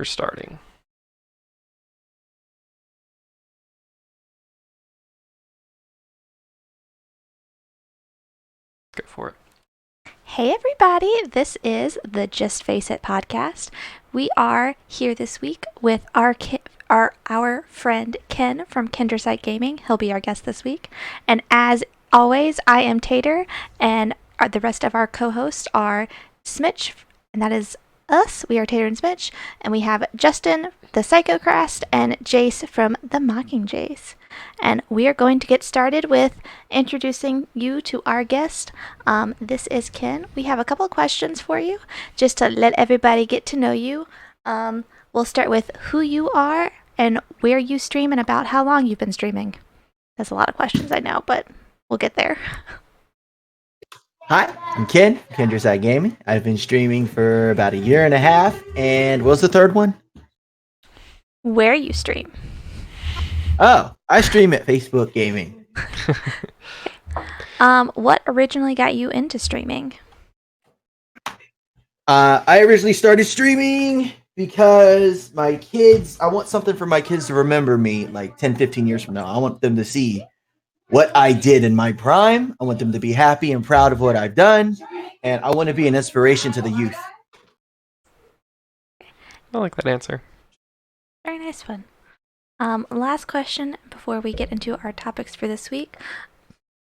We're starting. Go for it. Hey everybody, this is the Just Face It podcast. We are here this week with our friend Ken from Kendrisite Gaming. He'll be our guest this week. And as always, I am Tater, and the rest of our co-hosts are Smitch, and that is us. We are Tater and Smitch, and we have Justin, the Psychocrast, and Jace from the Mockingjays. And we are going to get started with introducing you to our guest. This is Ken. We have a couple of questions for you, just to let everybody get to know you. We'll start with who you are and where you stream and about how long you've been streaming. That's a lot of questions, I know, but we'll get there. Hi, I'm Ken, Kendrisite Gaming. I've been streaming for about a year and a half. And what was the third one? Where you stream. Oh, I stream at Facebook Gaming. What originally got you into streaming? I originally started streaming because I want something for my kids to remember me like 10, 15 years from now. I want them to see what I did in my prime. I want them to be happy and proud of what I've done. And I want to be an inspiration to the youth. I like that answer. Very nice one. Last question before we get into our topics for this week.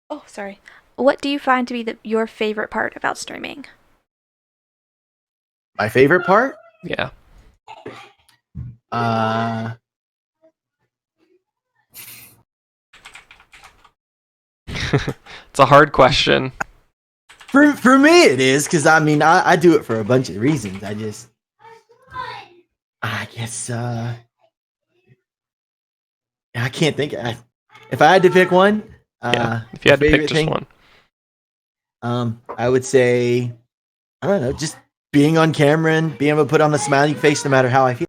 Oh, sorry. What do you find to be your favorite part about streaming? My favorite part? Yeah. It's a hard question. For me it is, because I do it for a bunch of reasons. I guess I can't think. If I had to pick one, if you had to pick just one, I would say, I don't know, just being on camera and being able to put on a smiling face no matter how I feel.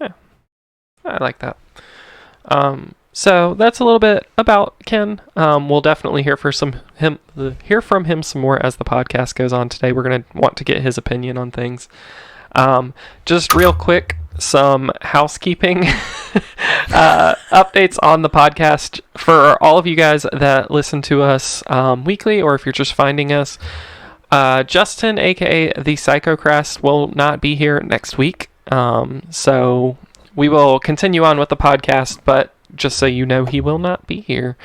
Yeah, I like that. So that's a little bit about Ken. We'll definitely hear from him some more as the podcast goes on today. We're gonna want to get his opinion on things. Just real quick, some housekeeping updates on the podcast for all of you guys that listen to us weekly, or if you're just finding us. Justin, aka the Psychocrast, will not be here next week. So we will continue on with the podcast, but just so you know, he will not be here.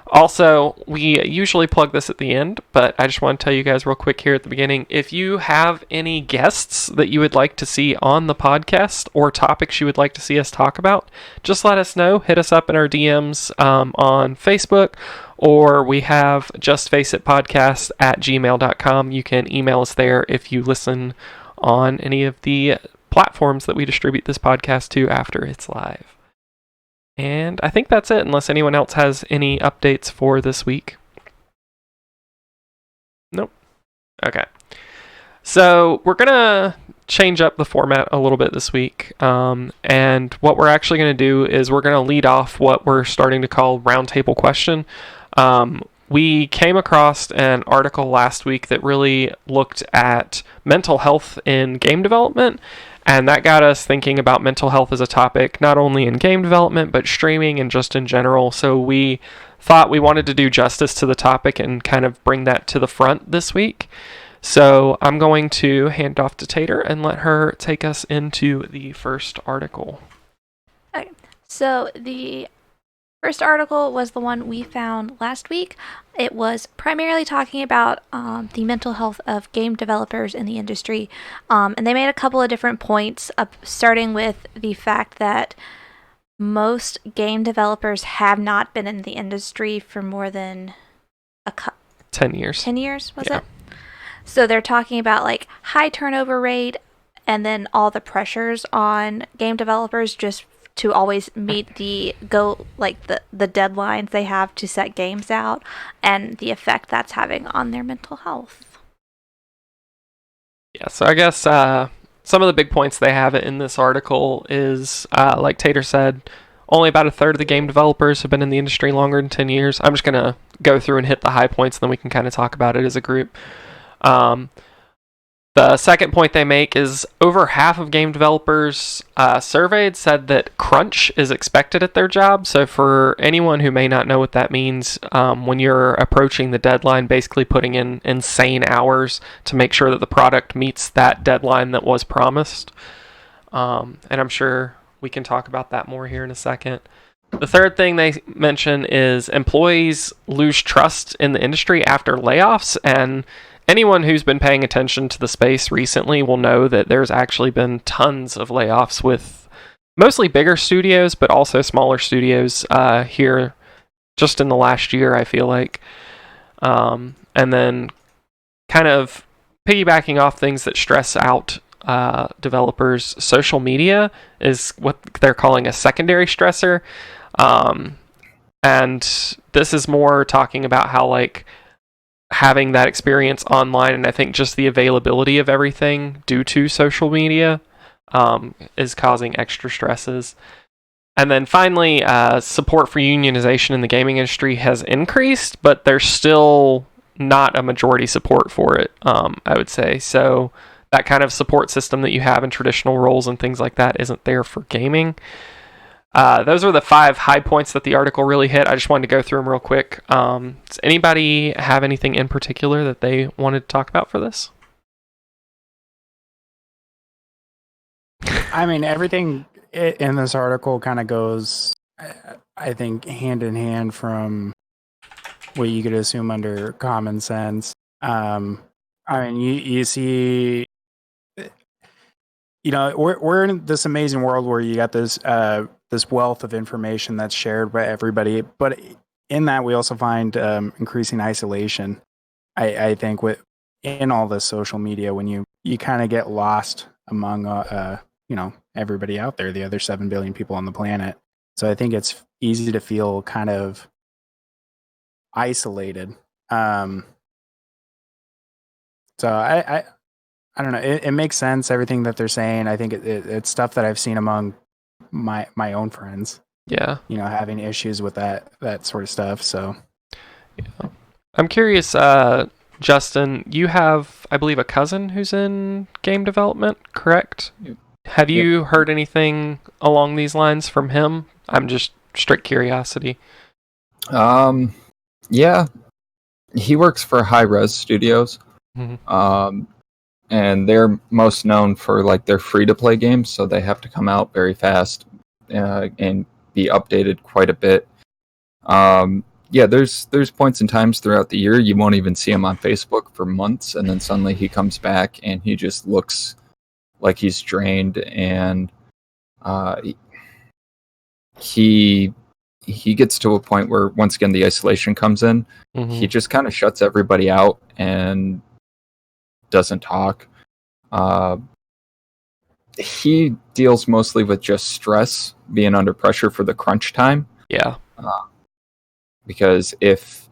Also, we usually plug this at the end, but I just want to tell you guys real quick here at the beginning. If you have any guests that you would like to see on the podcast or topics you would like to see us talk about, just let us know. Hit us up in our DMs on Facebook, or we have justfaceitpodcast@gmail.com. You can email us there if you listen on any of the platforms that we distribute this podcast to after it's live. And I think that's it, unless anyone else has any updates for this week. Nope. Okay. So we're going to change up the format a little bit this week. And what we're actually going to do is we're going to lead off what we're starting to call roundtable question. We came across an article last week that really looked at mental health in game development. And that got us thinking about mental health as a topic, not only in game development, but streaming and just in general. So we thought we wanted to do justice to the topic and kind of bring that to the front this week. So I'm going to hand off to Tater and let her take us into the first article. Okay. So the first article was the one we found last week. It was primarily talking about the mental health of game developers in the industry. And they made a couple of different points, starting with the fact that most game developers have not been in the industry for more than 10 years. 10 years, was it? So they're talking about like high turnover rate and then all the pressures on game developers just to always meet the deadlines they have to set games out, and the effect that's having on their mental health. Yeah, so I guess some of the big points they have in this article is, like Tater said, only about a third of the game developers have been in the industry longer than 10 years. I'm just going to go through and hit the high points, and then we can kind of talk about it as a group. The The second point they make is over half of game developers surveyed said that crunch is expected at their job. So for anyone who may not know what that means, when you're approaching the deadline, basically putting in insane hours to make sure that the product meets that deadline that was promised. And I'm sure we can talk about that more here in a second. The third thing they mention is employees lose trust in the industry after layoffs, and anyone who's been paying attention to the space recently will know that there's actually been tons of layoffs with mostly bigger studios, but also smaller studios here just in the last year, I feel like. And then kind of piggybacking off things that stress out developers, social media is what they're calling a secondary stressor. And this is more talking about how, like, having that experience online, and I think just the availability of everything due to social media is causing extra stresses. And then finally, support for unionization in the gaming industry has increased, but there's still not a majority support for it, I would say. So that kind of support system that you have in traditional roles and things like that isn't there for gaming. Those are the 5 high points that the article really hit. I just wanted to go through them real quick. Does anybody have anything in particular that they wanted to talk about for this? I mean, everything in this article kind of goes, I think, hand in hand from what you could assume under common sense. I mean, you see, you know, we're in this amazing world where you got this this wealth of information that's shared by everybody, but in that we also find increasing isolation. I think in all this social media, when you kind of get lost among you know, everybody out there, the other 7 billion people on the planet. So I think it's easy to feel kind of isolated. So I don't know. It makes sense, everything that they're saying. I think it's stuff that I've seen among my own friends. Yeah. You know, having issues with that sort of stuff. So yeah. I'm curious, Justin, you have, I believe, a cousin who's in game development, correct? Yep. Have you heard anything along these lines from him? I'm just strict curiosity. Yeah. He works for High Res Studios. Mm-hmm. And they're most known for like their free-to-play games, so they have to come out very fast and be updated quite a bit. Yeah, there's points and times throughout the year you won't even see him on Facebook for months, and then suddenly he comes back and he just looks like he's drained, and he gets to a point where once again the isolation comes in. Mm-hmm. He just kind of shuts everybody out and doesn't talk. He deals mostly with just stress, being under pressure for the crunch time. Yeah. Because if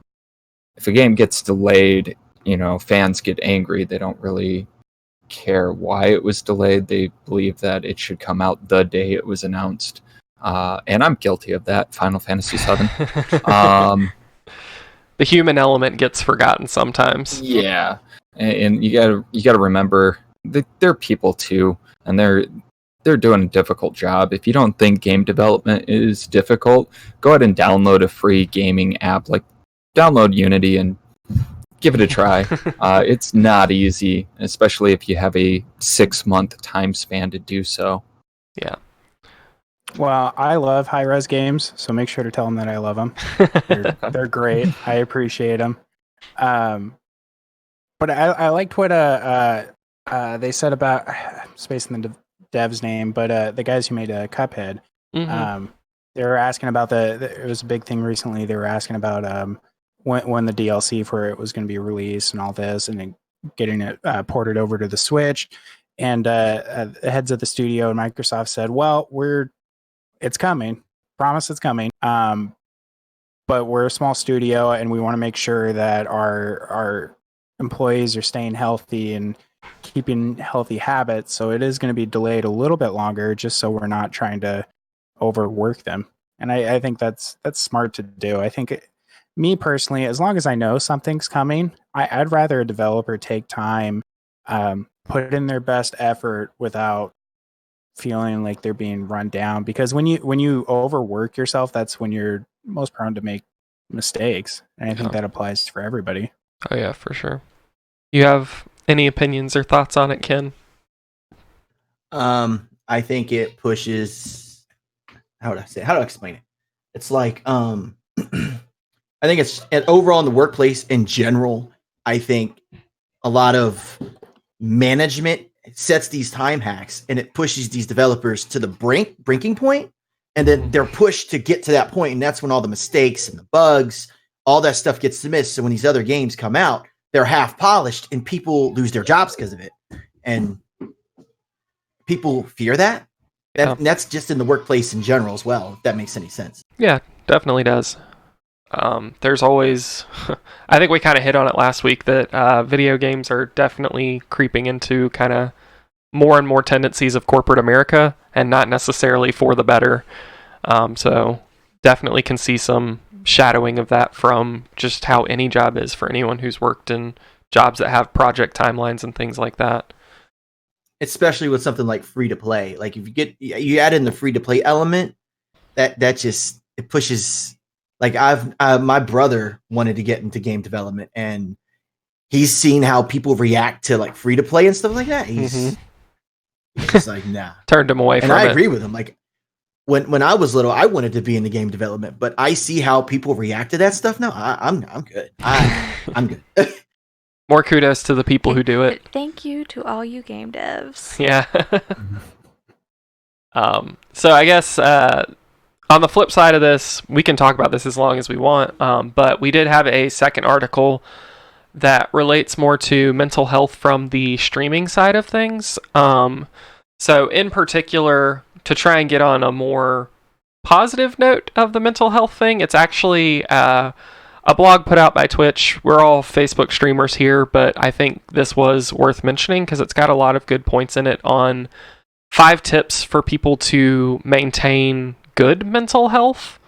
a game gets delayed, you know, fans get angry. They don't really care why it was delayed. They believe that it should come out the day it was announced. And I'm guilty of that. Final Fantasy VII. The human element gets forgotten sometimes. Yeah. And you gotta remember that they're people too, and they're doing a difficult job. If you don't think game development is difficult, go ahead and download a free gaming app. Like, download Unity and give it a try. It's not easy, especially if you have a 6-month time span to do so. Yeah. Well, I love high-res games, so make sure to tell them that I love them. They're great. I appreciate them. But I liked what they said about spacing the dev's name, but the guys who made Cuphead. Mm-hmm. They were asking about it was a big thing recently. They were asking about when the DLC for it was going to be released and all this, and then getting it ported over to the Switch. And the heads of the studio and Microsoft said, "Well, it's coming. Promise it's coming. But we're a small studio, and we want to make sure that our employees are staying healthy and keeping healthy habits. So it is going to be delayed a little bit longer, just so we're not trying to overwork them." And I think that's smart to do. I think me personally, as long as I know something's coming, I'd rather a developer take time, put in their best effort without feeling like they're being run down, because when you overwork yourself, that's when you're most prone to make mistakes, and I think that applies for everybody. Oh yeah, for sure. You have any opinions or thoughts on it, Ken? I think it pushes. How would I say? How do I explain it? It's like I think it's overall in the workplace in general. I think a lot of management sets these time hacks and it pushes these developers to the breaking point, and then they're pushed to get to that point, and that's when all the mistakes and the bugs, all that stuff gets missed. So when these other games come out, they're half polished, and people lose their jobs because of it, and people fear that. That's just in the workplace in general as well, if that makes any sense. Yeah, definitely does. There's always, I think we kind of hit on it last week, that video games are definitely creeping into kind of more and more tendencies of corporate America, and not necessarily for the better. So definitely can see some shadowing of that from just how any job is for anyone who's worked in jobs that have project timelines and things like that. Especially with something like free to play. Like if you add in the free to play element, that just it pushes. Like my brother wanted to get into game development, and he's seen how people react to like free to play and stuff like that. He's like, nah. Turned him away from it. And I agree with him. Like when I was little, I wanted to be in the game development, but I see how people react to that stuff now. I'm good. I'm good. More kudos to the people who do it. Thank you to all you game devs. Yeah. So I guess on the flip side of this, we can talk about this as long as we want, but we did have a second article that relates more to mental health from the streaming side of things. So in particular, to try and get on a more positive note of the mental health thing, it's actually a blog put out by Twitch. We're all Facebook streamers here, but I think this was worth mentioning because it's got a lot of good points in it on 5 tips for people to maintain good mental health.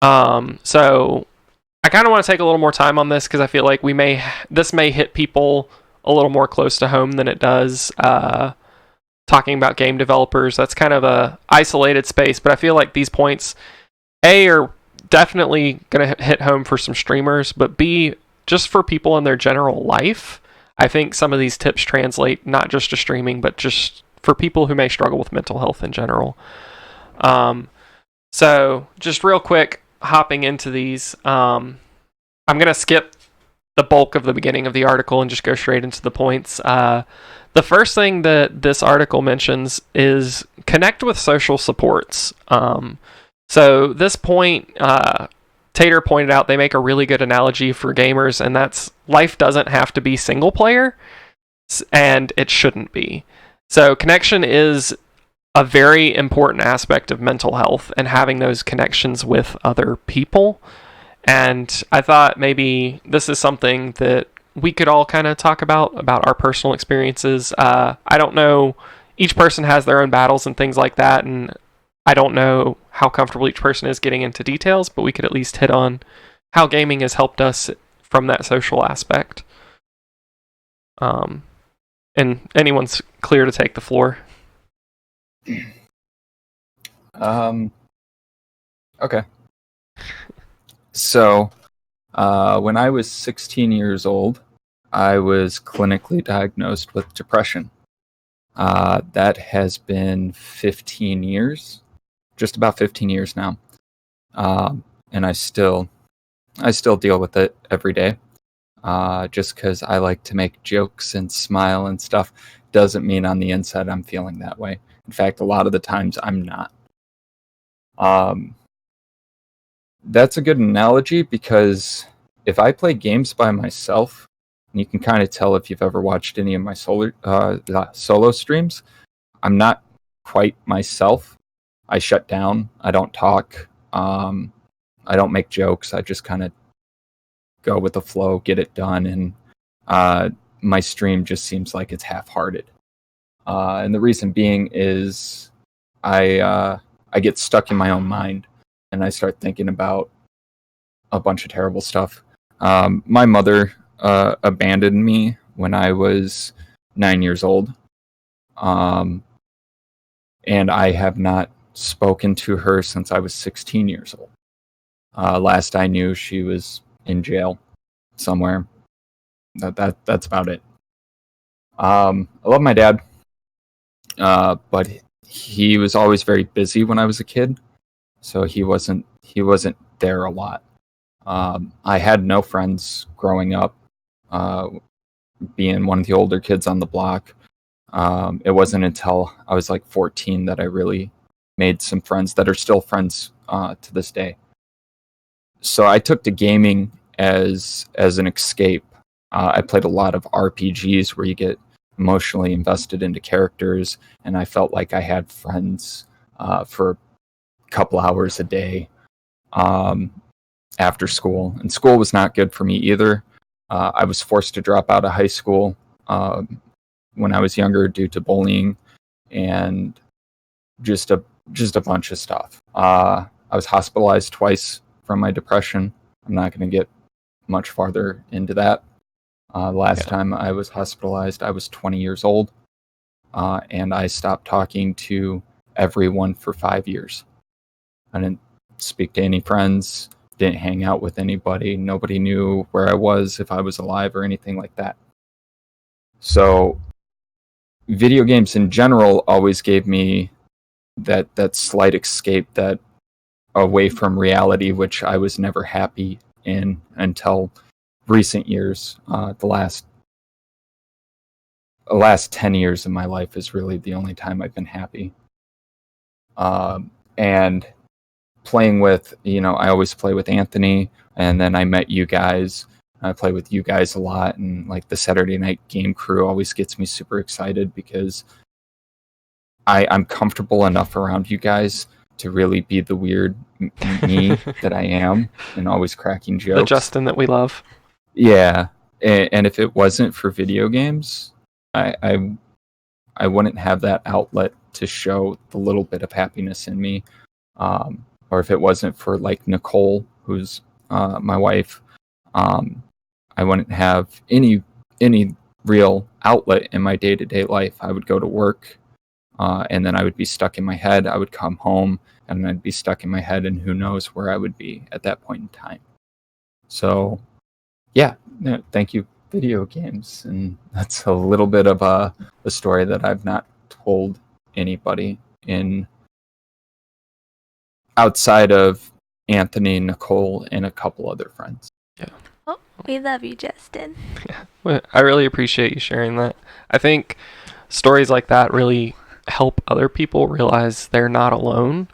So I kind of want to take a little more time on this because I feel like this may hit people a little more close to home than it does talking about game developers. That's kind of a isolated space, but I feel like these points are definitely going to hit home for some streamers, but B, just for people in their general life. I think some of these tips translate not just to streaming, but just for people who may struggle with mental health in general. So just real quick, hopping into these, I'm going to skip the bulk of the beginning of the article and just go straight into the points. The first thing that this article mentions is connect with social supports. So this point, Tater pointed out they make a really good analogy for gamers, and that's life doesn't have to be single player, and it shouldn't be. So connection is a very important aspect of mental health, and having those connections with other people. And I thought maybe this is something that we could all kind of talk about our personal experiences. I don't know, each person has their own battles and things like that, and I don't know how comfortable each person is getting into details, but we could at least hit on how gaming has helped us from that social aspect. And anyone's clear to take the floor. Okay. So, when I was 16 years old, I was clinically diagnosed with depression. That has been 15 years, just about 15 years now. And I still deal with it every day. Just because I like to make jokes and smile and stuff doesn't mean on the inside I'm feeling that way. In fact, a lot of the times I'm not. That's a good analogy because if I play games by myself, and you can kind of tell if you've ever watched any of my solo streams, I'm not quite myself. I shut down. I don't talk. I don't make jokes. I just kind of go with the flow, get it done, and my stream just seems like it's half-hearted. And the reason being is I get stuck in my own mind, and I start thinking about a bunch of terrible stuff. My mother abandoned me when I was 9 years old. And I have not spoken to her since I was 16 years old. Last I knew, she was in jail somewhere. That's about it. I love my dad, but he was always very busy when I was a kid, so he wasn't there a lot. I had no friends growing up, being one of the older kids on the block. It wasn't until I was like 14 that I really made some friends that are still friends to this day. So I took to gaming as an escape. I played a lot of RPGs where you get emotionally invested into characters, and I felt like I had friends for a couple hours a day after school. And school was not good for me either. I was forced to drop out of high school when I was younger due to bullying and just a bunch of stuff. I was hospitalized twice from my depression. I'm not going to get much farther into that. Last time I was hospitalized, I was 20 years old, and I stopped talking to everyone for 5 years. I didn't speak to any friends, didn't hang out with anybody. Nobody knew where I was, if I was alive, or anything like that. So, video games in general always gave me that slight escape, that away from reality, which I was never happy in until recent years. The last 10 years of my life is really the only time I've been happy. And playing with, I always play with Anthony, and then I met you guys. I play with you guys a lot, and like the Saturday night game crew always gets me super excited because I'm comfortable enough around you guys to really be the weird me that I am, and always cracking jokes. The Justin that we love. Yeah, and if it wasn't for video games, I wouldn't have that outlet to show the little bit of happiness in me. Or if it wasn't for like Nicole, who's my wife, I wouldn't have any real outlet in my day-to-day life. I would go to work, and then I would be stuck in my head. I would come home, and I'd be stuck in my head, and who knows where I would be at that point in time. So, yeah, thank you, video games. And that's a little bit of a story that I've not told anybody outside of Anthony, Nicole, and a couple other friends. Yeah. Oh, we love you, Justin. Yeah. Well, I really appreciate you sharing that. I think stories like that really help other people realize they're not alone.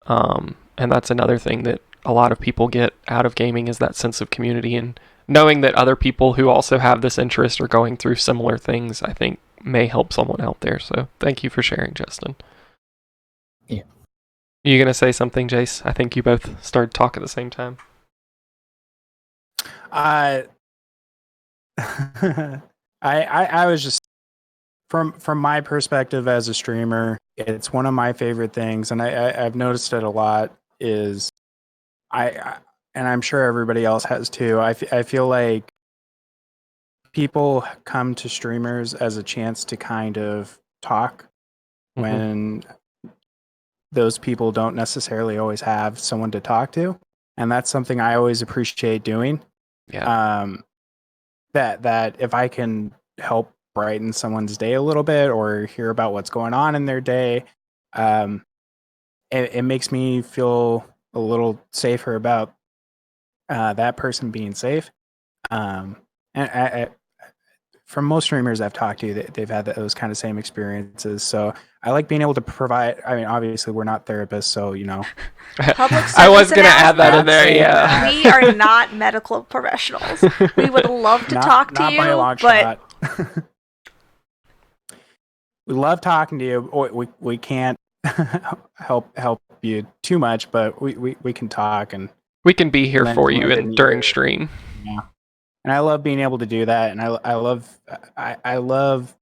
And that's another thing that a lot of people get out of gaming, is that sense of community, and knowing that other people who also have this interest are going through similar things, I think may help someone out there. So thank you for sharing, Justin. Yeah. You gonna say something, Jace? I think you both started talking at the same time. I was just from my perspective as a streamer, it's one of my favorite things, and I've noticed it a lot. Is and I'm sure everybody else has too. I feel like people come to streamers as a chance to kind of talk when those people don't necessarily always have someone to talk to, and that's something I always appreciate doing. Yeah. That if I can help brighten someone's day a little bit, or hear about what's going on in their day, it makes me feel a little safer about that person being safe. And from most streamers I've talked to, they've had those kind of same experiences. So I like being able to provide. I mean, obviously we're not therapists, so I was gonna add that in there. Yeah, we are not medical professionals. We would love to talk to you, by a long but shot. We love talking to you. We can't help you too much, but we can talk, and we can be here for you during stream. Yeah. And I love being able to do that, and I love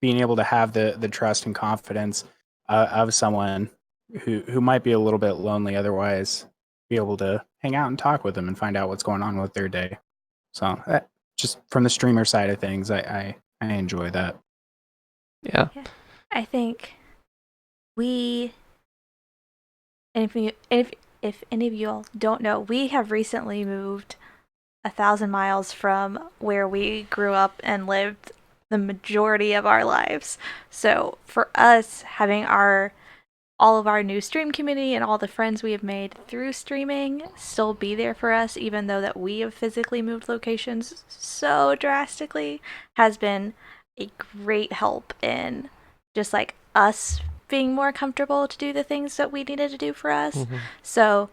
being able to have the trust and confidence of someone who might be a little bit lonely otherwise, be able to hang out and talk with them and find out what's going on with their day. So just from the streamer side of things, I enjoy that. Yeah. I think we, and if any of you all don't know, we have recently moved 1,000 miles from where we grew up and lived the majority of our lives. So for us, having all of our new stream community and all the friends we have made through streaming still be there for us, even though that we have physically moved locations so drastically, has been a great help in just like us being more comfortable to do the things that we needed to do for us. Mm-hmm. So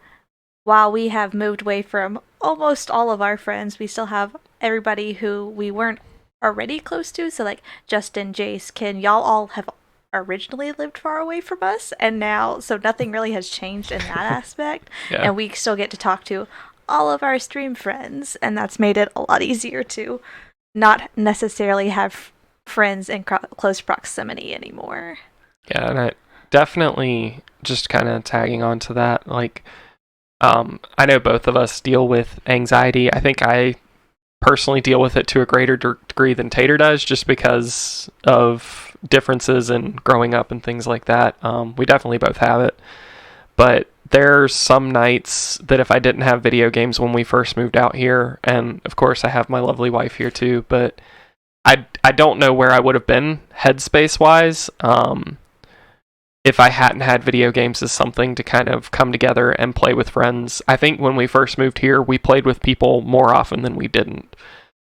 while we have moved away from almost all of our friends, we still have everybody who we weren't already close to. So like Justin, Jace, Ken, y'all all have originally lived far away from us, and now so nothing really has changed in that aspect. Yeah. And we still get to talk to all of our stream friends, and that's made it a lot easier to not necessarily have friends in close proximity anymore. Yeah, and I definitely just kind of tagging on to that, like, I know both of us deal with anxiety. I think I personally deal with it to a greater degree than Tater does, just because of differences in growing up and things like that. We definitely both have it. But there's some nights that if I didn't have video games when we first moved out here, and of course I have my lovely wife here too, but I don't know where I would have been headspace-wise if I hadn't had video games as something to kind of come together and play with friends. I think when we first moved here, we played with people more often than we didn't.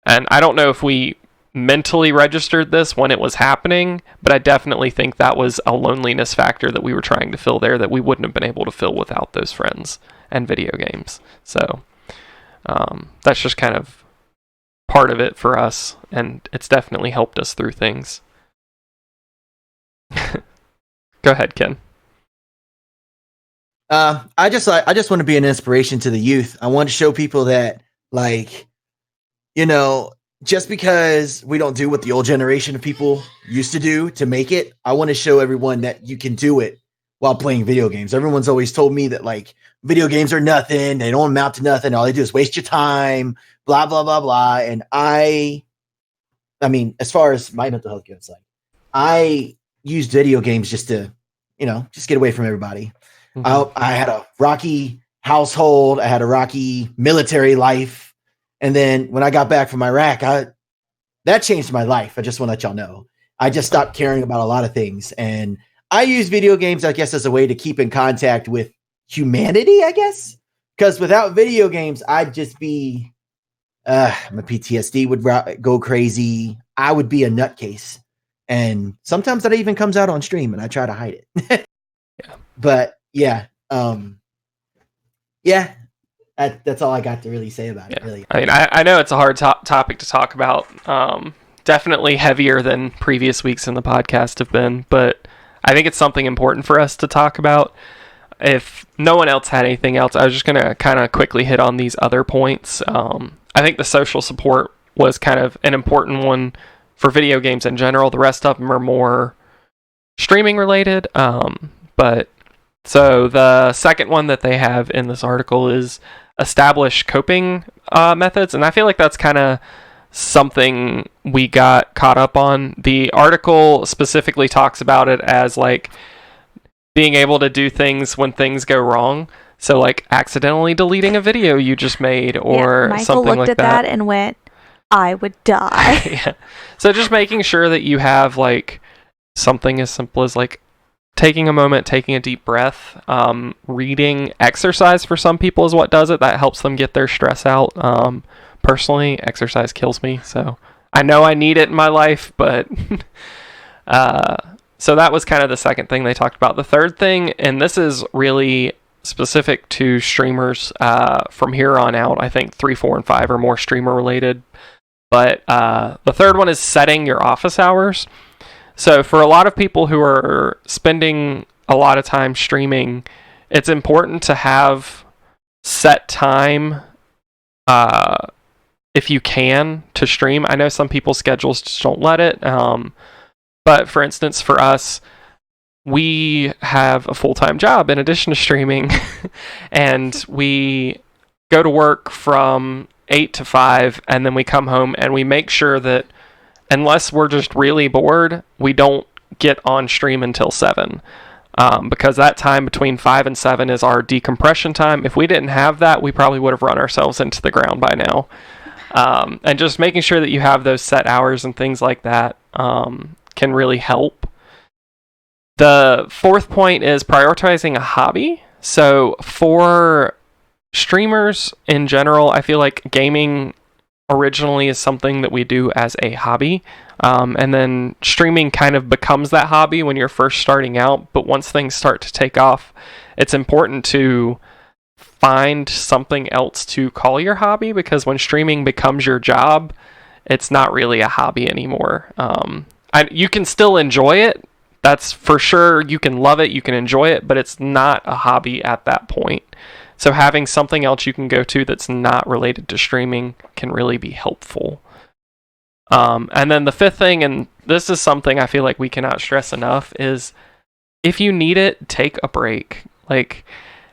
And I don't know if we mentally registered this when it was happening, but I definitely think that was a loneliness factor that we were trying to fill there that we wouldn't have been able to fill without those friends and video games. So that's just kind of part of it for us, and it's definitely helped us through things. Go ahead, Ken. I just want to be an inspiration to the youth. I want to show people that, like, you know, just because we don't do what the old generation of people used to do to make it, I want to show everyone that you can do it while playing video games. Everyone's always told me that, like, video games are nothing. They don't amount to nothing. All they do is waste your time, blah, blah, blah, blah. And I mean, as far as my mental health goes, like, I used video games just to, just get away from everybody. Mm-hmm. I had a rocky household. I had a rocky military life. And then when I got back from Iraq, that changed my life. I just want to let y'all know. I just stopped caring about a lot of things. And I use video games, I guess, as a way to keep in contact with humanity, I guess. Because without video games, I'd just be, my PTSD would go crazy. I would be a nutcase. And sometimes that even comes out on stream, and I try to hide it. Yeah. But yeah, that's all I got to really say about it. Really, I mean, I know it's a hard topic to talk about. Definitely heavier than previous weeks in the podcast have been, but I think it's something important for us to talk about. If no one else had anything else, I was just gonna kind of quickly hit on these other points. I think the social support was kind of an important one for video games in general. The rest of them are more streaming related. But so the second one that they have in this article is establish coping methods. And I feel like that's kind of something we got caught up on. The article specifically talks about it as like being able to do things when things go wrong. So like accidentally deleting a video you just made or Michael something like that. Michael looked at that and went, I would die. Yeah. So just making sure that you have like something as simple as like taking a moment, taking a deep breath, reading. Exercise for some people is what does it. That helps them get their stress out. Personally, exercise kills me. So I know I need it in my life, but so that was kind of the second thing they talked about. The third thing, and this is really specific to streamers from here on out. I think 3, 4, and 5 are more streamer related. But the third one is setting your office hours. So for a lot of people who are spending a lot of time streaming, it's important to have set time if you can to stream. I know some people's schedules just don't let it. But for instance, for us, we have a full-time job in addition to streaming. And we go to work from 8 to 5, and then we come home and we make sure that unless we're just really bored, we don't get on stream until 7. Because that time between 5 and 7 is our decompression time. If we didn't have that, we probably would have run ourselves into the ground by now. And just making sure that you have those set hours and things like that can really help. The fourth point is prioritizing a hobby. So for streamers in general, I feel like gaming originally is something that we do as a hobby. And then streaming kind of becomes that hobby when you're first starting out. But once things start to take off, it's important to find something else to call your hobby, because when streaming becomes your job, it's not really a hobby anymore. You can still enjoy it. That's for sure. You can love it. You can enjoy it, but it's not a hobby at that point. So having something else you can go to that's not related to streaming can really be helpful. And then the fifth thing, and this is something I feel like we cannot stress enough, is if you need it, take a break. Like,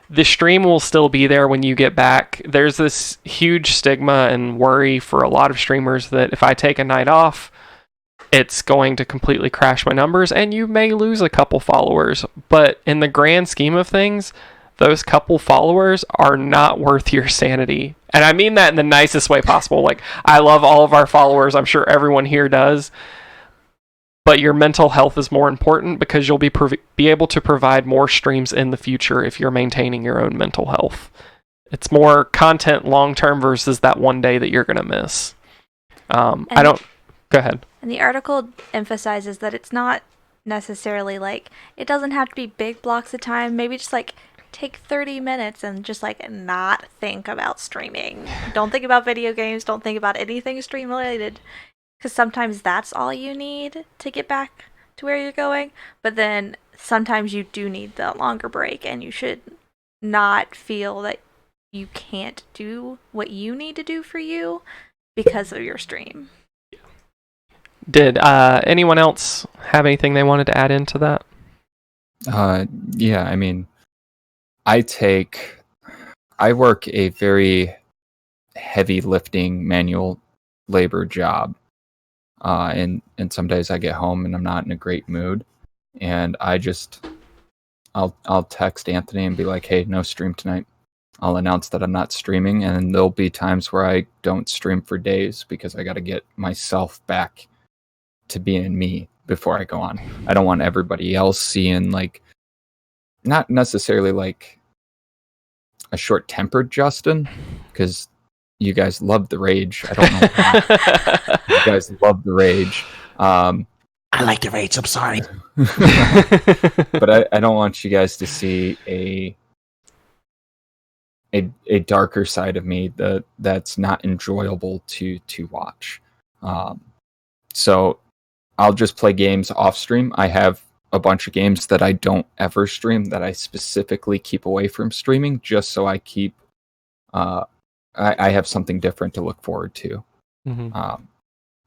the stream will still be there when you get back. There's this huge stigma and worry for a lot of streamers that if I take a night off, it's going to completely crash my numbers, and you may lose a couple followers. But in the grand scheme of things, those couple followers are not worth your sanity. And I mean that in the nicest way possible. Like, I love all of our followers. I'm sure everyone here does. But your mental health is more important, because you'll be able to provide more streams in the future if you're maintaining your own mental health. It's more content long-term versus that one day that you're going to miss. Go ahead. And the article emphasizes that it's not necessarily like, it doesn't have to be big blocks of time. Maybe just like take 30 minutes and just like not think about streaming. Don't think about video games. Don't think about anything stream related. Because sometimes that's all you need to get back to where you're going. But then sometimes you do need that longer break, and you should not feel that you can't do what you need to do for you because of your stream. Did anyone else have anything they wanted to add into that? Yeah, I mean, I work a very heavy lifting manual labor job. And some days I get home and I'm not in a great mood, and I'll text Anthony and be like, hey, no stream tonight. I'll announce that I'm not streaming, and there'll be times where I don't stream for days because I got to get myself back to being me before I go on. I don't want everybody else seeing, like, not necessarily like a short-tempered Justin, because you guys love the rage. I don't know why. You guys love the rage. I like the rage. I'm sorry. But I don't want you guys to see a darker side of me that's not enjoyable to watch. So I'll just play games off stream. I have a bunch of games that I don't ever stream that I specifically keep away from streaming, just so I keep I have something different to look forward to. Mm-hmm.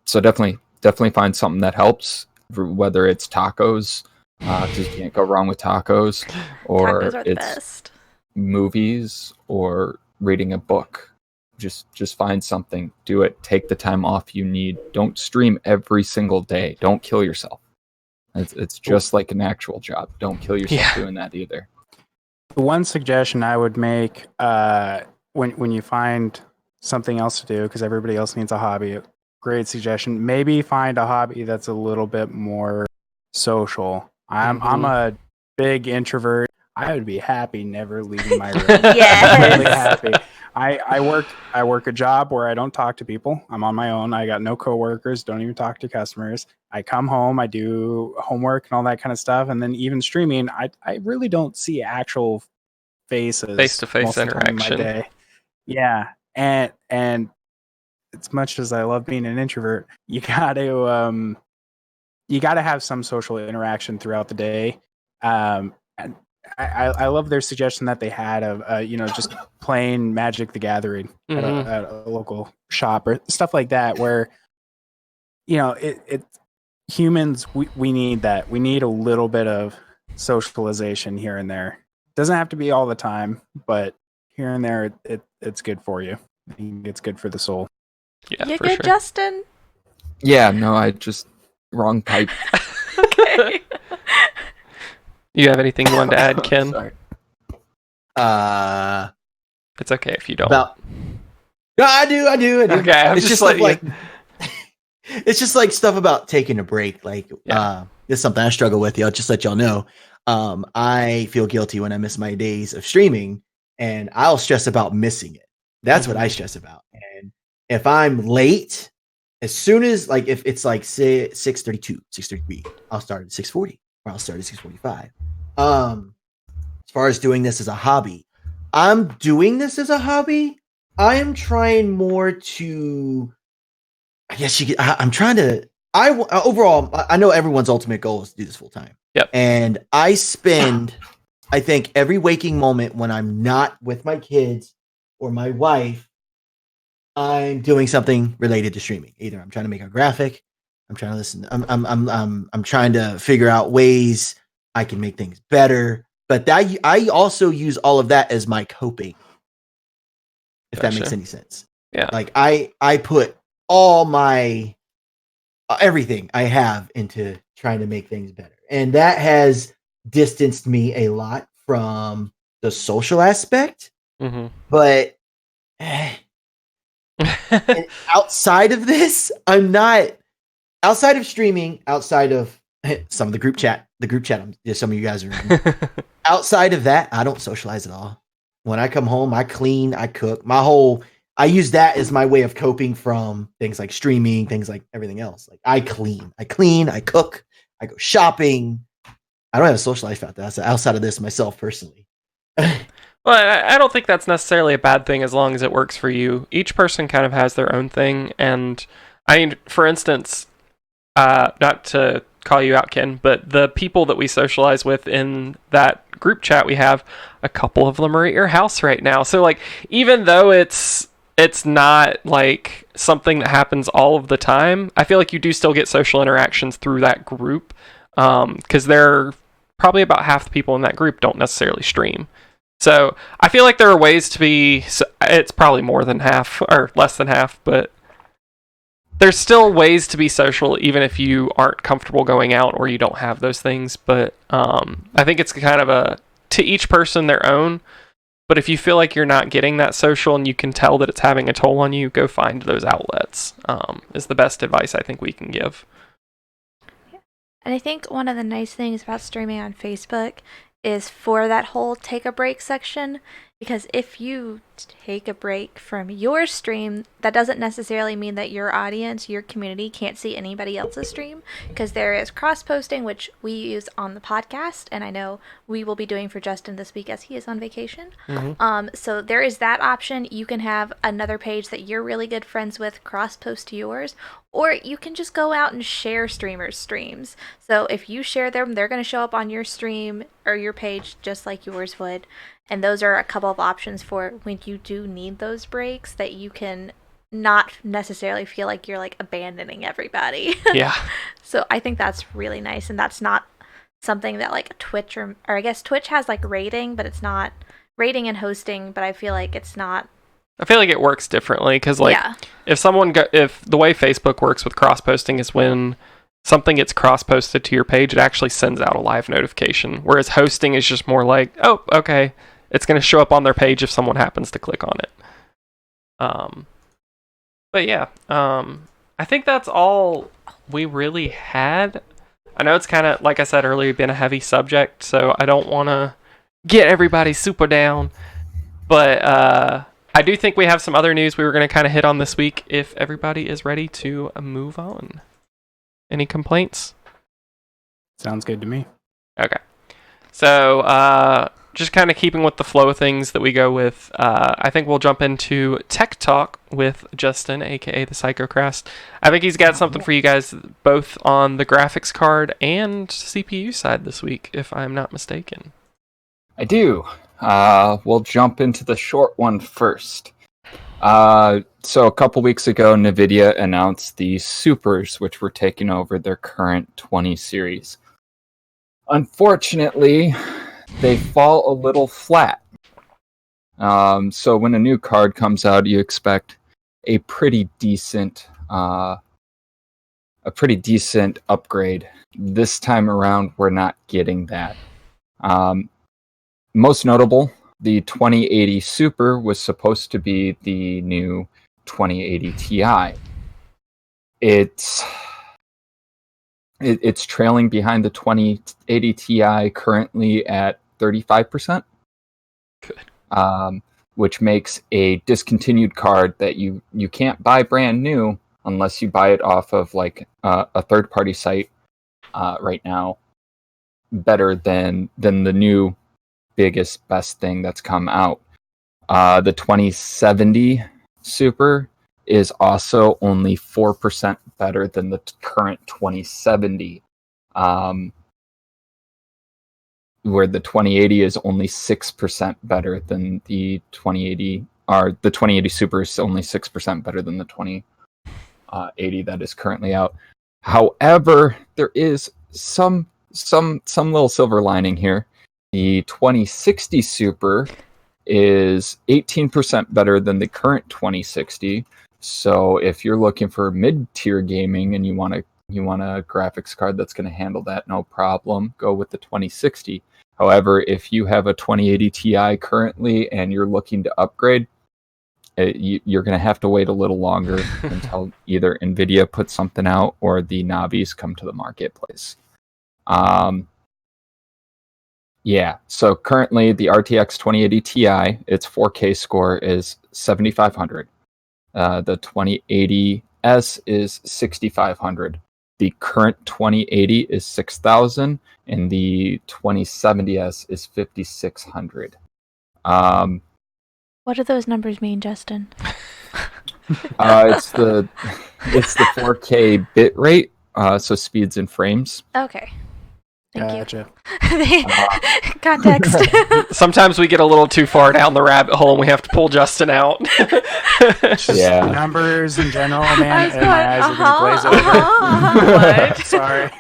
So definitely find something that helps, whether it's tacos, because you can't go wrong with tacos, or Tacos are the it's best. movies, or reading a book. Just find something, do it, take the time off you need. Don't stream every single day. Don't kill yourself. It's just like an actual job. Don't kill yourself doing that either. The one suggestion I would make, when you find something else to do, because everybody else needs a hobby, great suggestion. Maybe find a hobby that's a little bit more social. I'm a big introvert. I would be happy never leaving my room. Yes. Really happy. I work a job where I don't talk to people. I'm on my own. I got no coworkers. Don't even talk to customers. I come home. I do homework and all that kind of stuff. And then even streaming, I really don't see actual faces, face-to-face interaction. My day. Yeah, and as much as I love being an introvert, you got to have some social interaction throughout the day. And I love their suggestion that they had of just playing Magic the Gathering at a local shop or stuff like that, where it humans we need that. We need a little bit of socialization here and there. Doesn't have to be all the time, but here and there it's good for you. I think it's good for the soul. Yeah, You're for good, sure. Justin. Yeah, no, I just wrong pipe. Okay. You have anything you wanted to add, Ken? Sorry. It's okay if you don't. About. No, I do. Okay, I'm it's just just stuff letting like. It's just like stuff about taking a break. Like, this is something I struggle with. I'll just let y'all know. I feel guilty when I miss my days of streaming, and I'll stress about missing it. That's what I stress about. And if I'm late, as soon as like if it's like 6:32, 6:33, I'll start at 6:40, or I'll start at 6:45. As far as doing this as a hobby, I'm doing this as a hobby. I am trying more to. I guess I'm trying to. Overall, I know everyone's ultimate goal is to do this full time. Yep. And I spend, I think, every waking moment when I'm not with my kids or my wife, I'm doing something related to streaming. Either I'm trying to make a graphic, I'm trying to listen. I'm trying to figure out ways I can make things better. But I also use all of that as my coping. If that makes any sense. Yeah. Like I put all my everything I have into trying to make things better. And that has distanced me a lot from the social aspect. Mm-hmm. But outside of this, I'm not outside of streaming, outside of some of the group chat, some of you guys are in. Outside of that, I don't socialize at all. When I come home, I clean, I cook. I use that as my way of coping from things like streaming, things like everything else. Like I clean, I cook, I go shopping. I don't have a social life outside of this myself personally. Well, I don't think that's necessarily a bad thing as long as it works for you. Each person kind of has their own thing. And I mean, for instance, not to call you out, Ken, but the people that we socialize with in that group chat we have, a couple of them are at your house right now. So like, even though it's not like something that happens all of the time, I feel like you do still get social interactions through that group, because they're probably about half the people in that group don't necessarily stream. So I feel like there are ways to be, it's probably more than half or less than half, but there's still ways to be social even if you aren't comfortable going out or you don't have those things. But I think it's kind of to each person their own. But if you feel like you're not getting that social and you can tell that it's having a toll on you, go find those outlets, is the best advice I think we can give. And I think one of the nice things about streaming on Facebook is for that whole take a break section, because if you take a break from your stream, that doesn't necessarily mean that your audience, your community can't see anybody else's stream, because there is cross-posting, which we use on the podcast, and I know we will be doing for Justin this week as he is on vacation. Mm-hmm. So there is that option. You can have another page that you're really good friends with cross-post to yours, or you can just go out and share streamers' streams. So if you share them, they're going to show up on your stream or your page just like yours would. And those are a couple of options for when you do need those breaks, that you can not necessarily feel like you're like abandoning everybody. Yeah. So I think that's really nice. And that's not something that like Twitch or I guess Twitch has like rating, but it's not rating and hosting, but I feel like it's not. I feel like it works differently because like if the way Facebook works with cross posting is when something gets cross posted to your page, it actually sends out a live notification. Whereas hosting is just more like, oh, okay, it's going to show up on their page if someone happens to click on it. But yeah, I think that's all we really had. I know it's kind of, like I said earlier, been a heavy subject, so I don't want to get everybody super down. But I do think we have some other news we were going to kind of hit on this week if everybody is ready to move on. Any complaints? Sounds good to me. Okay. So, just kind of keeping with the flow of things that we go with, I think we'll jump into Tech Talk with Justin, aka the Psychocrast. I think he's got something for you guys both on the graphics card and CPU side this week, if I'm not mistaken. I do. We'll jump into the short one first. So a couple weeks ago, NVIDIA announced the Supers, which were taking over their current 20 series. Unfortunately, they fall a little flat. So when a new card comes out, you expect a pretty decent a pretty decent upgrade. This time around, we're not getting that. Most notable, the 2080 Super was supposed to be the new 2080 Ti. It's trailing behind the 2080 Ti currently at 35%. Good. Which makes a discontinued card that you can't buy brand new unless you buy it off of like a third-party site right now, better than the new biggest best thing that's come out. The 2070 Super is also only 4% better than the current 2070. Where the 2080 is only 6% better than the 2080, or the 2080 Super is only 6% better than the 2080 that is currently out. However, there is some little silver lining here. The 2060 Super is 18% better than the current 2060. So if you're looking for mid-tier gaming and you want a graphics card that's going to handle that, no problem, go with the 2060. However, if you have a 2080 Ti currently and you're looking to upgrade, you're going to have to wait a little longer until either NVIDIA puts something out or the Navis come to the marketplace. Yeah, so currently the RTX 2080 Ti, its 4K score is 7,500. The 2080S is 6,500. The current 2080 is 6,000, and the 2070S is 5,600. What do those numbers mean, Justin? It's the 4K bit rate, so speeds and frames. Okay. Thank Gotcha. you. Context. Sometimes we get a little too far down the rabbit hole and we have to pull Justin out. Yeah. Numbers in general, man, I was and my eyes are going to glaze over. What? Sorry.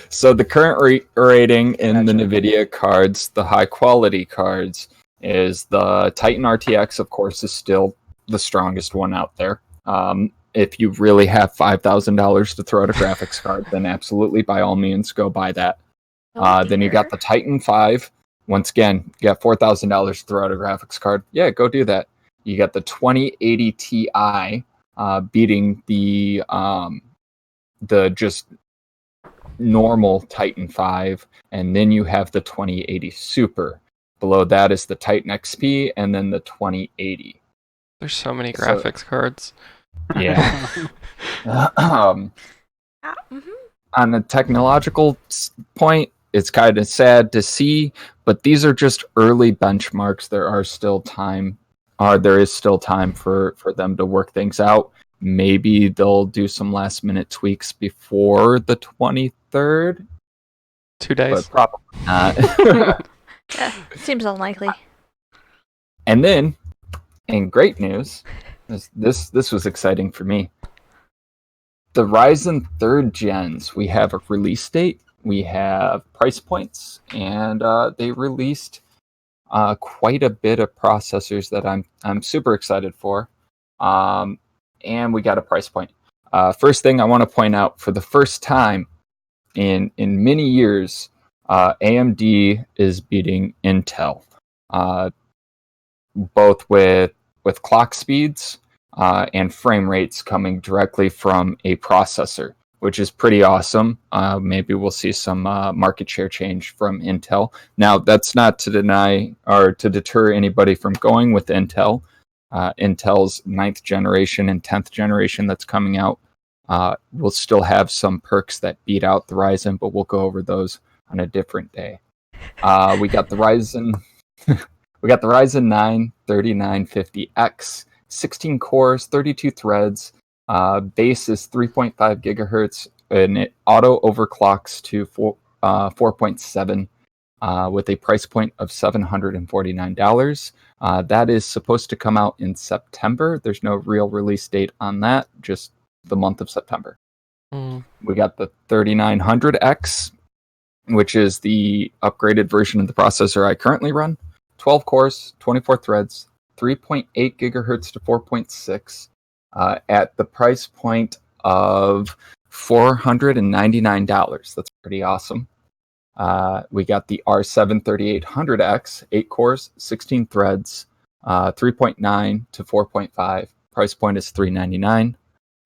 So the current rating in the Gotcha. NVIDIA cards, the high quality cards, is the Titan RTX, of course, is still the strongest one out there. If you really have $5,000 to throw at a graphics card, then absolutely, by all means, go buy that. Then you got the Titan 5. Once again, you got $4,000 to throw at a graphics card. Yeah, go do that. You got the 2080 Ti beating the just normal Titan 5, and then you have the 2080 Super. Below that is the Titan XP, and then the 2080. There's so many graphics cards. Yeah. Mhm. On a technological point, it's kind of sad to see, but these are just early benchmarks. There is still time for them to work things out. Maybe they'll do some last minute tweaks before the 23rd. 2 days. But probably not. Seems unlikely. And then, in great news, this was exciting for me. The Ryzen 3rd gens, we have a release date, we have price points, and they released quite a bit of processors that I'm super excited for. And we got a price point. First thing I want to point out, for the first time in many years, AMD is beating Intel, both with clock speeds and frame rates coming directly from a processor, which is pretty awesome. Maybe we'll see some market share change from Intel. Now, that's not to deny or to deter anybody from going with Intel. Intel's 9th generation and 10th generation that's coming out will still have some perks that beat out the Ryzen, but we'll go over those on a different day. We got the Ryzen 9 3950X, 16 cores, 32 threads. Base is 3.5 gigahertz, and it auto overclocks to 4.7 with a price point of $749. That is supposed to come out in September. There's no real release date on that, just the month of September. We got the 3900X, which is the upgraded version of the processor I currently run. 12 cores, 24 threads, 3.8 gigahertz to 4.6 at the price point of $499. That's pretty awesome. We got the R7 3800X, 8 cores, 16 threads, 3.9 to 4.5. Price point is $399.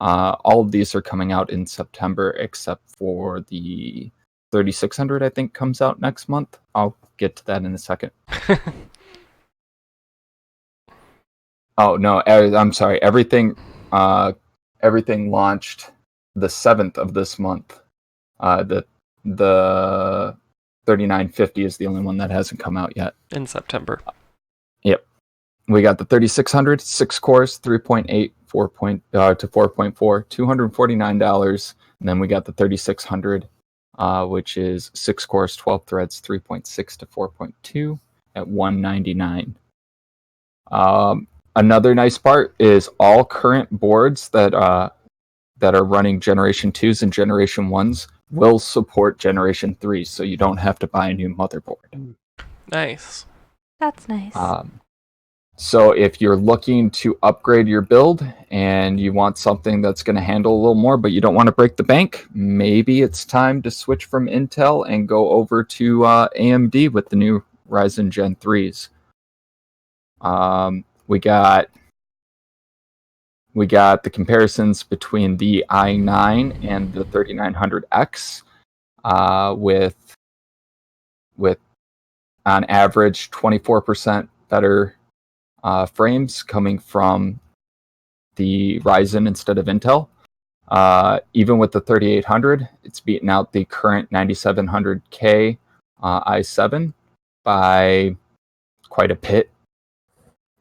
All of these are coming out in September, except for the 3600, I think, comes out next month. I'll get to that in a second. Oh no, I'm sorry. Everything launched the 7th of this month. The 3950 is the only one that hasn't come out yet. In September. Yep. We got the 3600, 6 cores, 3.8 to 4.4, $249. And then we got the 3600, which is 6 cores, 12 threads, 3.6 to 4.2 at $199. Another nice part is all current boards that are running Generation 2s and Generation 1s will support Generation 3s, so you don't have to buy a new motherboard. Nice. That's nice. So if you're looking to upgrade your build and you want something that's going to handle a little more, but you don't want to break the bank, maybe it's time to switch from Intel and go over to AMD with the new Ryzen Gen 3s. We got the comparisons between the i9 and the 3900X with on average 24% better frames coming from the Ryzen instead of Intel. Even with the 3800, it's beaten out the current 9700K i7 by quite a bit.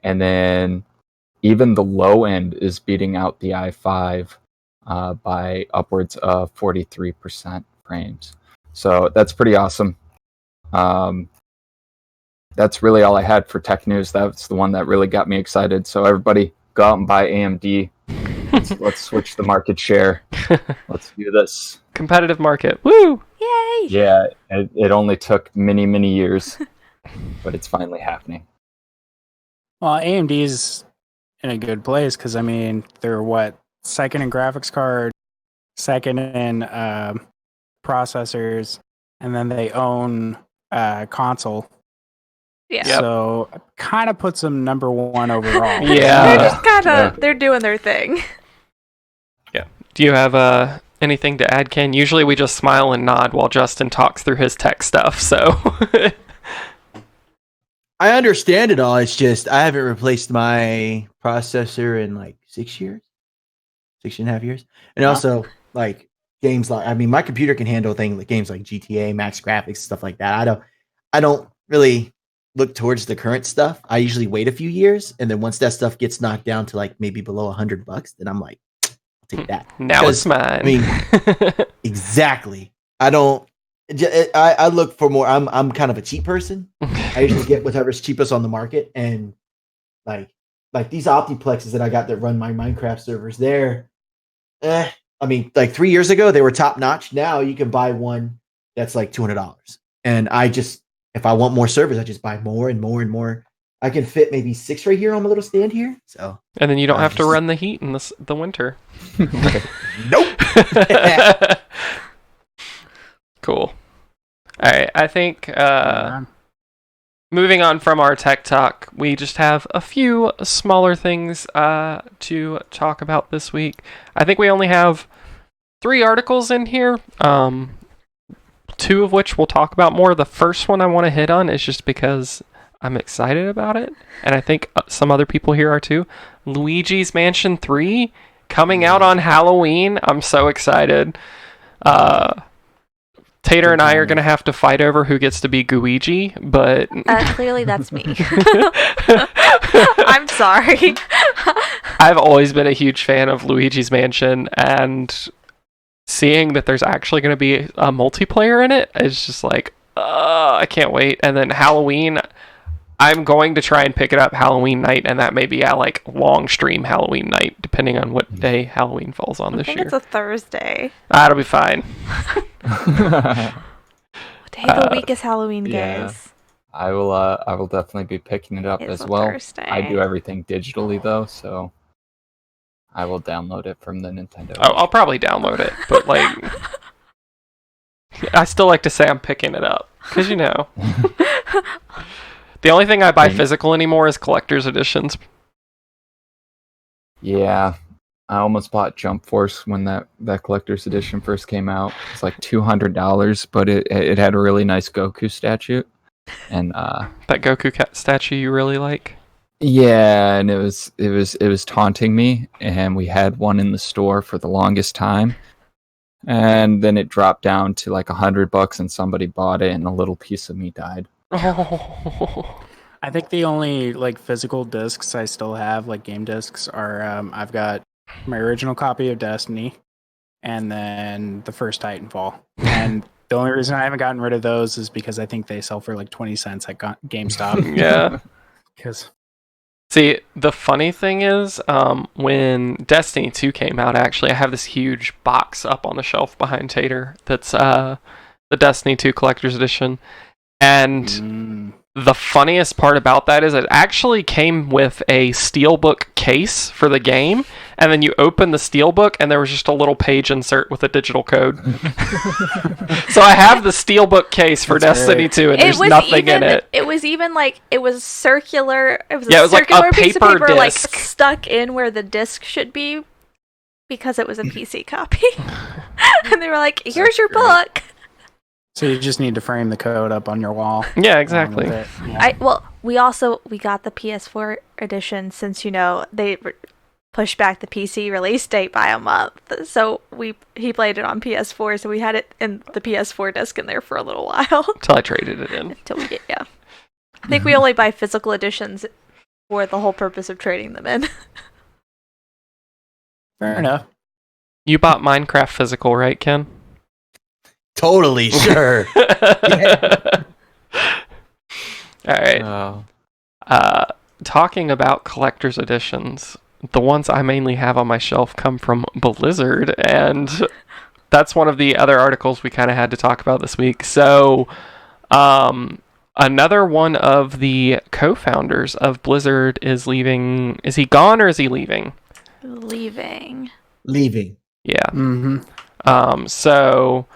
And then even the low end is beating out the i5 by upwards of 43% frames. So that's pretty awesome. That's really all I had for tech news. That's the one that really got me excited. So everybody, go out and buy AMD. Let's switch the market share. Let's do this. Competitive market. Woo! Yay! Yeah, it only took many, many years, but it's finally happening. Well, AMD's in a good place because, I mean, they're second in graphics card, second in processors, and then they own console. Yeah. Yep. So kind of puts them number one overall. Yeah. They're just kind of, they're doing their thing. Yeah. Do you have anything to add, Ken? Usually we just smile and nod while Justin talks through his tech stuff, so... I understand it all. It's just I haven't replaced my processor in like 6 years, 6.5 years. And also like games like, I mean, my computer can handle games like GTA, Max Graphics, stuff like that. I don't really look towards the current stuff. I usually wait a few years, and then once that stuff gets knocked down to like maybe below $100, then I'm like, I'll take that. Now it's mine. I mean, exactly. I look for more. I'm kind of a cheap person. I usually get whatever's cheapest on the market, and like these Optiplexes that I got that run my Minecraft servers. I mean, like 3 years ago they were top notch. Now you can buy one that's like $200, and if I want more servers, I just buy more and more and more. I can fit maybe 6 right here on my little stand here. So, and then you don't have to run the heat in the winter. Nope. Cool. All right, I think moving on from our tech talk, we just have a few smaller things to talk about this week. I think we only have 3 articles in here, 2 of which we'll talk about more. The first one I want to hit on is just because I'm excited about it, and I think some other people here are too. Luigi's Mansion 3 coming out on Halloween. I'm so excited. Tater and I are going to have to fight over who gets to be Guigi, but... Clearly that's me. I'm sorry. I've always been a huge fan of Luigi's Mansion, and seeing that there's actually going to be a multiplayer in it is just like, I can't wait. And then Halloween, I'm going to try and pick it up Halloween night, and that may be a long stream Halloween night, depending on what day Halloween falls on this year. I think it's a Thursday. That'll be fine. What day of the week is Halloween, guys? Yeah. I will definitely be picking it up It's as a well. Thursday. I do everything digitally though, so I will download it from the Nintendo. I'll probably download it, but like, I still like to say I'm picking it up because the only thing I buy physical anymore is collector's editions. Yeah, I almost bought Jump Force when that collector's edition first came out. It's like $200, but it had a really nice Goku statue, and that Goku statue you really like. Yeah, and it was taunting me, and we had one in the store for the longest time, and then it dropped down to like $100, and somebody bought it, and a little piece of me died. Oh. I think the only like physical discs I still have, like game discs, are I've got my original copy of Destiny, and then the first Titanfall. And the only reason I haven't gotten rid of those is because I think they sell for like 20 cents at GameStop. Yeah. Because see, the funny thing is, when Destiny 2 came out, actually, I have this huge box up on the shelf behind Tater that's the Destiny 2 Collector's Edition. And the funniest part about that is it actually came with a steelbook case for the game, and then you open the steelbook and there was just a little page insert with a digital code. So I have the steelbook case for Destiny 2, and there's nothing in it. It was even like, it was circular. It was it was circular like a piece of paper paper like disc stuck in where the disc should be because it was a PC copy. And they were like, here's your book. So you just need to frame the code up on your wall. Yeah, exactly. We got the PS4 edition since they pushed back the PC release date by a month. So he played it on PS4, so we had it in the PS4 disc in there for a little while. Until I traded it in. Until we get I think we only buy physical editions for the whole purpose of trading them in. Fair enough. You bought Minecraft physical, right, Ken? Totally, sure. Yeah. All right. Talking about collector's editions, the ones I mainly have on my shelf come from Blizzard, and that's one of the other articles we kind of had to talk about this week. So, another one of the co-founders of Blizzard is leaving. Is he gone or is he leaving? Leaving. Yeah. Mm-hmm. So,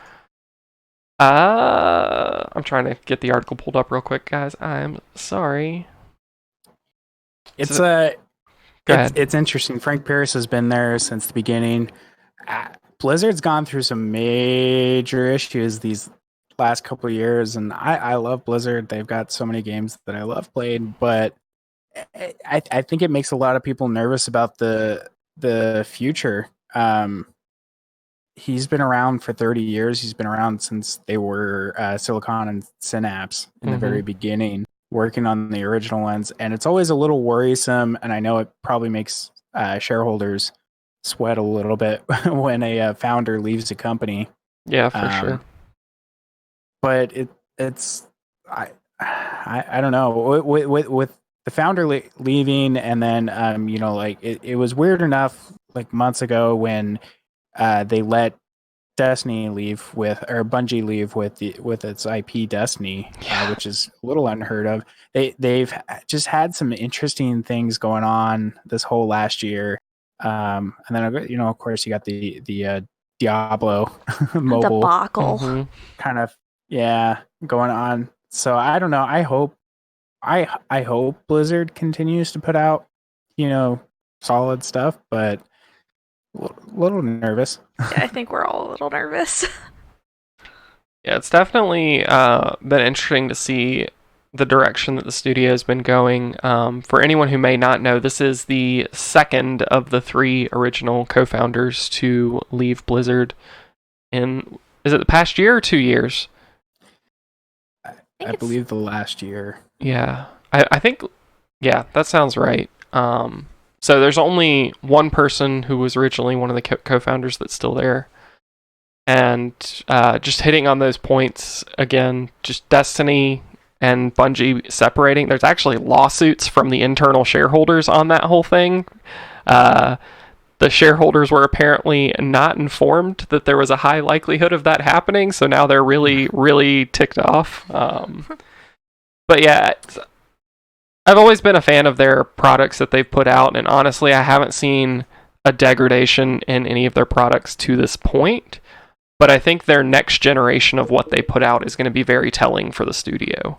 I'm trying to get the article pulled up real quick, guys. I'm sorry. It's Go ahead. It's interesting. Frank Pierce has been there since the beginning. Blizzard's gone through some major issues these last couple of years, and I love Blizzard. They've got so many games that I love playing, but I think it makes a lot of people nervous about the future. He's been around for 30 years. He's been around since they were Silicon and Synapse in the very beginning, working on the original ones. And it's always a little worrisome, and I know it probably makes shareholders sweat a little bit when a founder leaves a company. Yeah, for sure. But it's I don't know, with the founder leaving, and then it was weird enough like months ago when they let Destiny leave Bungie leave with its IP Destiny, which is a little unheard of. They've just had some interesting things going on this whole last year, and then of course you got the Diablo mobile debacle kind of going on. So I don't know. I hope Blizzard continues to put out solid stuff, but a little nervous. Yeah, I think we're all a little nervous. Yeah, it's definitely been interesting to see the direction that the studio has been going. For anyone who may not know, this is the second of the three original co-founders to leave Blizzard in, is it the past year or 2 years? I believe the last year. Yeah, I think, yeah, that sounds right. So there's only one person who was originally one of the co-founders that's still there. And just hitting on those points again, just Destiny and Bungie separating. There's actually lawsuits from the internal shareholders on that whole thing. The shareholders were apparently not informed that there was a high likelihood of that happening, so now they're really, really ticked off. But yeah, I've always been a fan of their products that they've put out, and honestly, I haven't seen a degradation in any of their products to this point, but I think their next generation of what they put out is going to be very telling for the studio.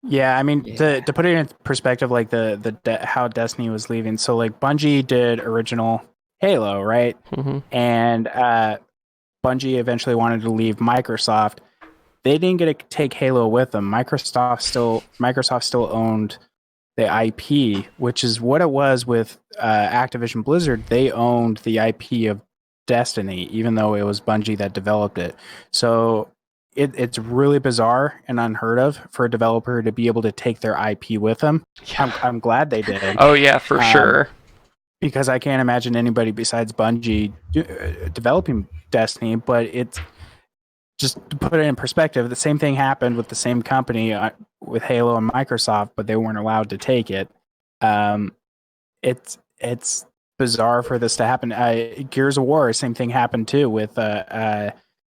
Yeah, I mean, to put it in perspective, like how Destiny was leaving. So like Bungie did original Halo, right? Mm-hmm. And Bungie eventually wanted to leave Microsoft. They didn't get to take Halo with them. Microsoft still owned the IP, which is what it was with Activision Blizzard. They owned the IP of Destiny, even though it was Bungie that developed it. So it's really bizarre and unheard of for a developer to be able to take their IP with them. Yeah. I'm glad they did. Oh yeah, for sure. Because I can't imagine anybody besides Bungie developing Destiny, but it's just to put it in perspective, the same thing happened with the same company with Halo and Microsoft, but they weren't allowed to take it. It's bizarre for this to happen. Gears of War, same thing happened too with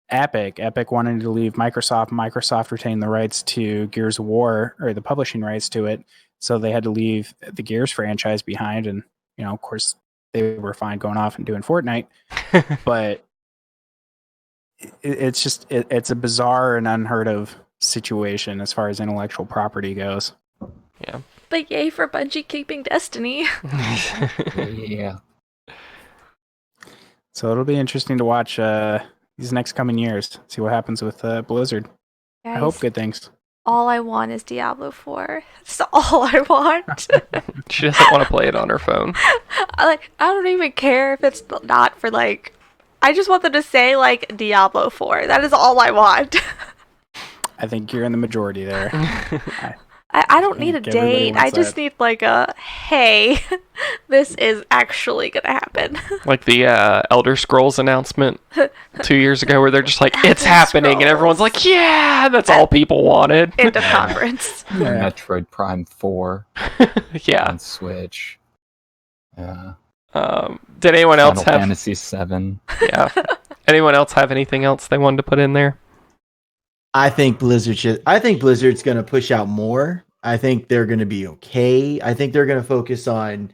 Epic. Epic wanted to leave Microsoft. Microsoft retained the rights to Gears of War, or the publishing rights to it, so they had to leave the Gears franchise behind. And of course, they were fine going off and doing Fortnite, but it's a bizarre and unheard of situation as far as intellectual property goes. Yeah. But yay for Bungie keeping Destiny. Yeah. So it'll be interesting to watch these next coming years. See what happens with Blizzard. Guys, I hope good things. all I want is Diablo 4. That's all I want. She doesn't want to play it on her phone. I don't even care if it's not for like. I just want them to say like Diablo 4. That is all I want. I think you're in the majority there. I don't need a date. I just need like a hey, this is actually gonna happen. Like the Elder Scrolls announcement 2 years ago, where they're just like, "It's happening," and everyone's like, "Yeah!" That's all people wanted. End of conference. Yeah. Metroid Prime 4 Yeah. on Switch. Did anyone else Final have Fantasy 7? Yeah. Anyone else have anything else they wanted to put in there? I think Blizzard's going to push out more. I think they're going to be okay. I think they're going to focus on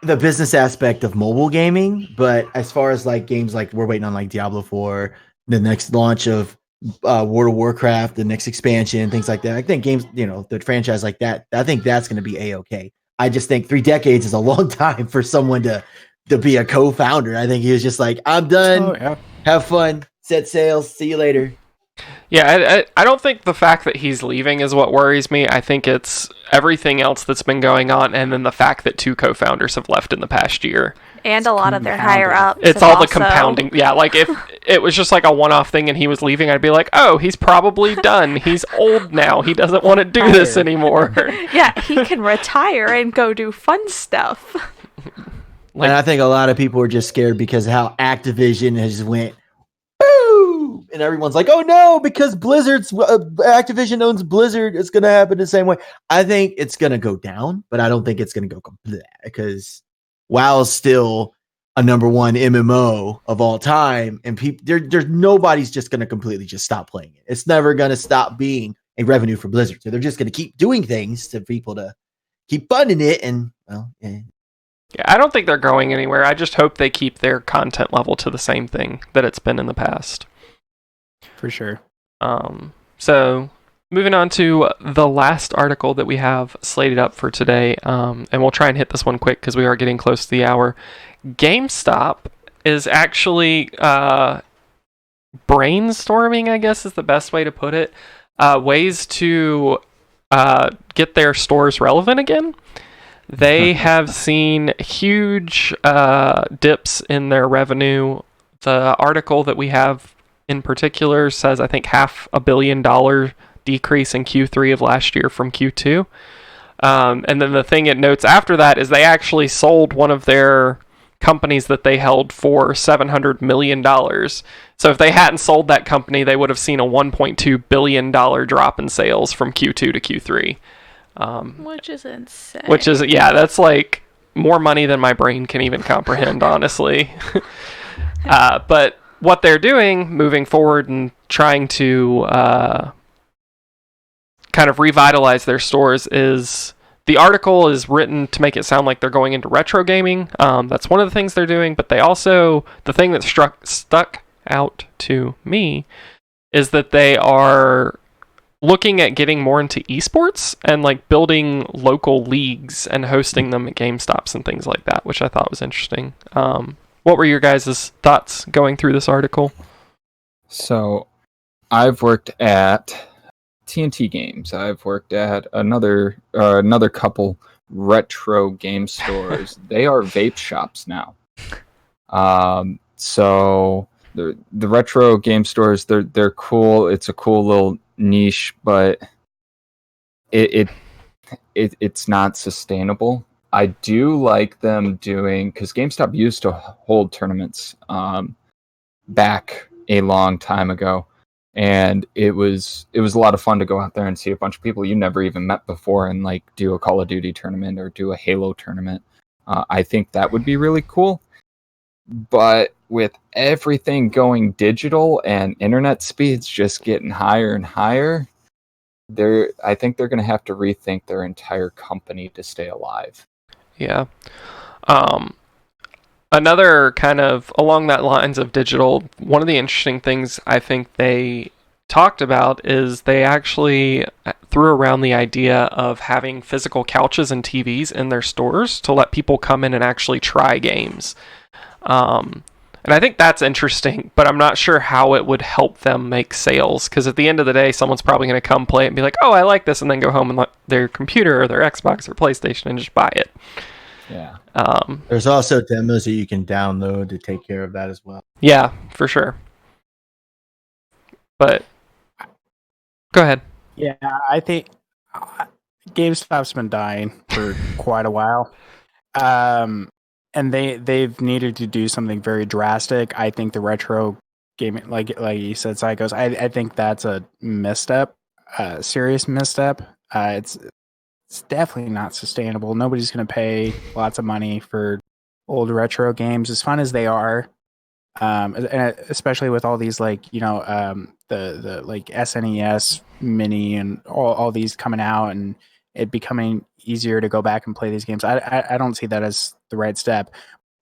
the business aspect of mobile gaming. But as far as like games, like we're waiting on like Diablo 4, the next launch of World of Warcraft, the next expansion, things like that. I think games, the franchise like that, I think that's going to be A-okay. I just think 3 decades is a long time for someone to be a co-founder. I think he was just like, I'm done. Oh, yeah. Have fun. Set sails. See you later. Yeah, I don't think the fact that he's leaving is what worries me. I think it's everything else that's been going on, and then the fact that 2 co-founders have left in the past year. And a lot of their higher ups. It's all the compounding. Yeah, like if it was just like a one-off thing and he was leaving, I'd be like, oh, he's probably done. He's old now. He doesn't want to do this anymore. Yeah, he can retire and go do fun stuff. And I think a lot of people are just scared because of how Activision has went, boo! And everyone's like, oh no, because Activision owns Blizzard, it's going to happen the same way. I think it's going to go down, but I don't think it's going to go completely, because WoW is still a number 1 MMO of all time, and there's nobody's just going to completely just stop playing it. It's never going to stop being a revenue for Blizzard. So they're just going to keep doing things to people to keep funding it, and Yeah, I don't think they're going anywhere. I just hope they keep their content level to the same thing that it's been in the past. For sure. So moving on to the last article that we have slated up for today, and we'll try and hit this one quick because we are getting close to the hour. GameStop is actually brainstorming, I guess is the best way to put it, ways to get their stores relevant again. They have seen huge dips in their revenue. The article that we have in particular says, I think, $500 million decrease in Q3 of last year from Q2. And then the thing it notes after that is they actually sold one of their companies that they held for $700 million. So if they hadn't sold that company, they would have seen a $1.2 billion drop in sales from Q2 to Q3. Which is insane. That's like more money than my brain can even comprehend, honestly. But what they're doing moving forward and trying to kind of revitalize their stores is the article is written to make it sound like they're going into retro gaming. That's one of the things they're doing, but they also, the thing that stuck out to me is that they are looking at getting more into esports and like building local leagues and hosting them at GameStops and things like that, which I thought was interesting. What were your guys' thoughts going through this article? So I've worked at TNT Games. I've worked at another couple retro game stores. They are vape shops now. So the retro game stores, they're cool. It's a cool little niche, but it's not sustainable. I do like them doing, because GameStop used to hold tournaments back a long time ago, and it was a lot of fun to go out there and see a bunch of people you never even met before and like do a Call of Duty tournament or do a Halo tournament. I think that would be really cool. But with everything going digital and internet speeds just getting higher and higher, I think they're going to have to rethink their entire company to stay alive. Yeah. Another kind of along that lines of digital, one of the interesting things I think they talked about is they actually threw around the idea of having physical couches and TVs in their stores to let people come in and actually try games. And I think that's interesting, but I'm not sure how it would help them make sales, because at the end of the day, someone's probably going to come play it and be like, oh, I like this, and then go home and let their computer or their Xbox or PlayStation and just buy it. Yeah. There's also demos that you can download to take care of that as well. Yeah, for sure. But go ahead. Yeah, I think GameStop's been dying for quite a while. And they've needed to do something very drastic. I think the retro gaming, like you said, Psychos, I think that's a misstep, serious misstep. It's definitely not sustainable. Nobody's going to pay lots of money for old retro games, as fun as they are. And especially with all these the like SNES Mini and all these coming out and it becoming easier to go back and play these games. I don't see that as the right step.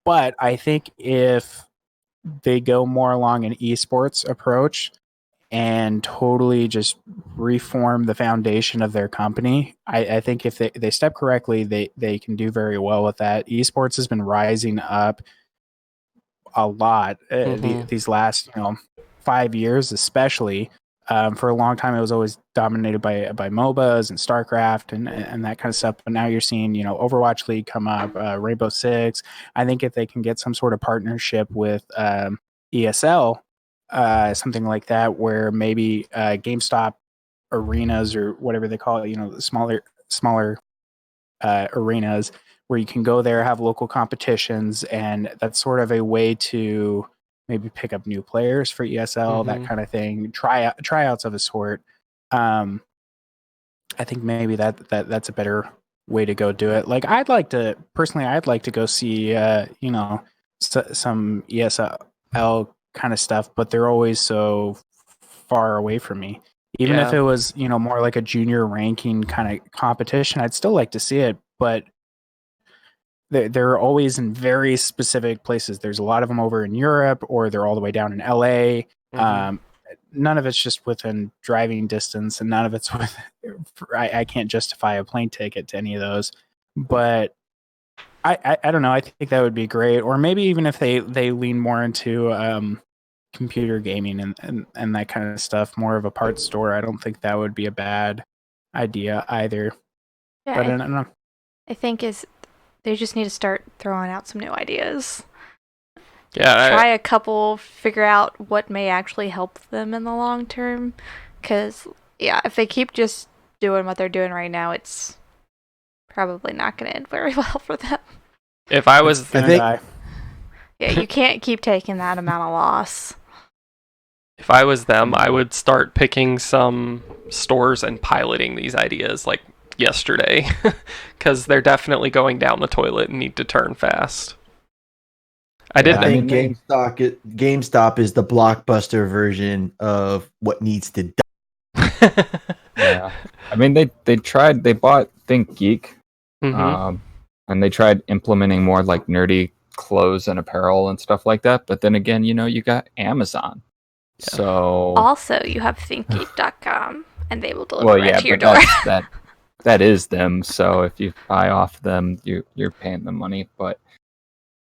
But I think if they go more along an esports approach and totally just reform the foundation of their company, I think if they step correctly, they can do very well with that. Esports has been rising up a lot these last 5 years, especially. For a long time, it was always dominated by MOBAs and StarCraft and that kind of stuff. But now you're seeing, Overwatch League come up, Rainbow Six. I think if they can get some sort of partnership with ESL, something like that, where maybe GameStop arenas or whatever they call it, smaller arenas where you can go there, have local competitions, and that's sort of a way to maybe pick up new players for ESL, that kind of thing. Tryouts of a sort. I think maybe that's a better way to go do it. Like I'd like to go see some ESL kind of stuff, but they're always so far away from me. Even if it was more like a junior ranking kind of competition, I'd still like to see it, but they're always in very specific places. There's a lot of them over in Europe, or they're all the way down in LA. None of it's just within driving distance, and none of it's with. I can't justify a plane ticket to any of those, but I don't know. I think that would be great, or maybe even if they lean more into computer gaming and that kind of stuff, more of a parts store. I don't think that would be a bad idea either. Yeah, but I don't know. I think they just need to start throwing out some new ideas. Yeah, try a couple, figure out what may actually help them in the long term. Because, if they keep just doing what they're doing right now, it's probably not going to end very well for them. If I was... Yeah, you can't keep taking that amount of loss. If I was them, I would start picking some stores and piloting these ideas like yesterday, because they're definitely going down the toilet and need to turn fast. I think GameStop is the Blockbuster version of what needs to die. Yeah, I mean they bought Think Geek Mm-hmm. And they tried implementing more like nerdy clothes and apparel and stuff like that. But then again, you got Amazon. Yeah. So Also, you have ThinkGeek.com, and they will deliver well, right yeah, to your but door. that is them. So if you buy off them, you're paying them money. But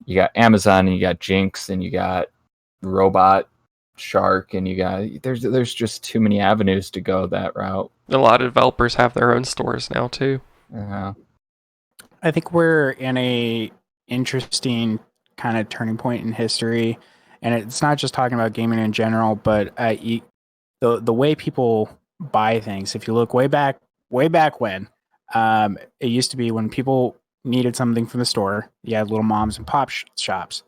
you got Amazon, and you got Jinx, and you got Robot Shark, and you got there's just too many avenues to go that route. A lot of developers have their own stores now too. I think we're in a interesting kind of turning point in history, and it's not just talking about gaming in general, but the way people buy things. If you look way back when, it used to be when people needed something from the store, you had little moms and pop shops.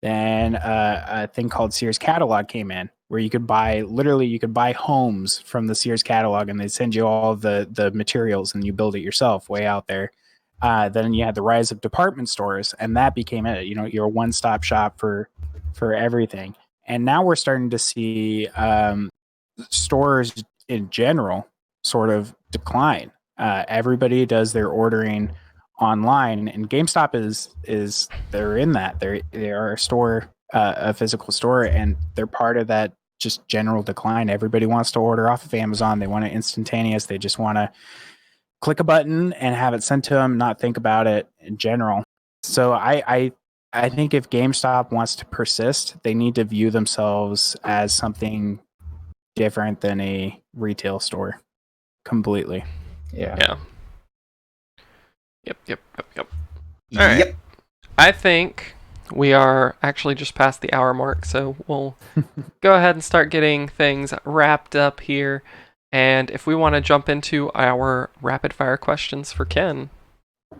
Then a thing called Sears catalog came in, where you could buy homes from the Sears catalog, and they send you all the materials, and you build it yourself way out there. Then you had the rise of department stores, and that became it. Your one-stop shop for everything. And now we're starting to see stores in general sort of decline. Everybody does their ordering online, and GameStop is they're in that. They are a store, a physical store, and they're part of that just general decline. Everybody wants to order off of Amazon. They want it instantaneous. They just want to click a button and have it sent to them, not think about it in general. So I think if GameStop wants to persist, they need to view themselves as something different than a retail store completely. Yeah. Yep. All right. Yep. I think we are actually just past the hour mark, so we'll go ahead and start getting things wrapped up here. And if we want to jump into our rapid fire questions for Ken,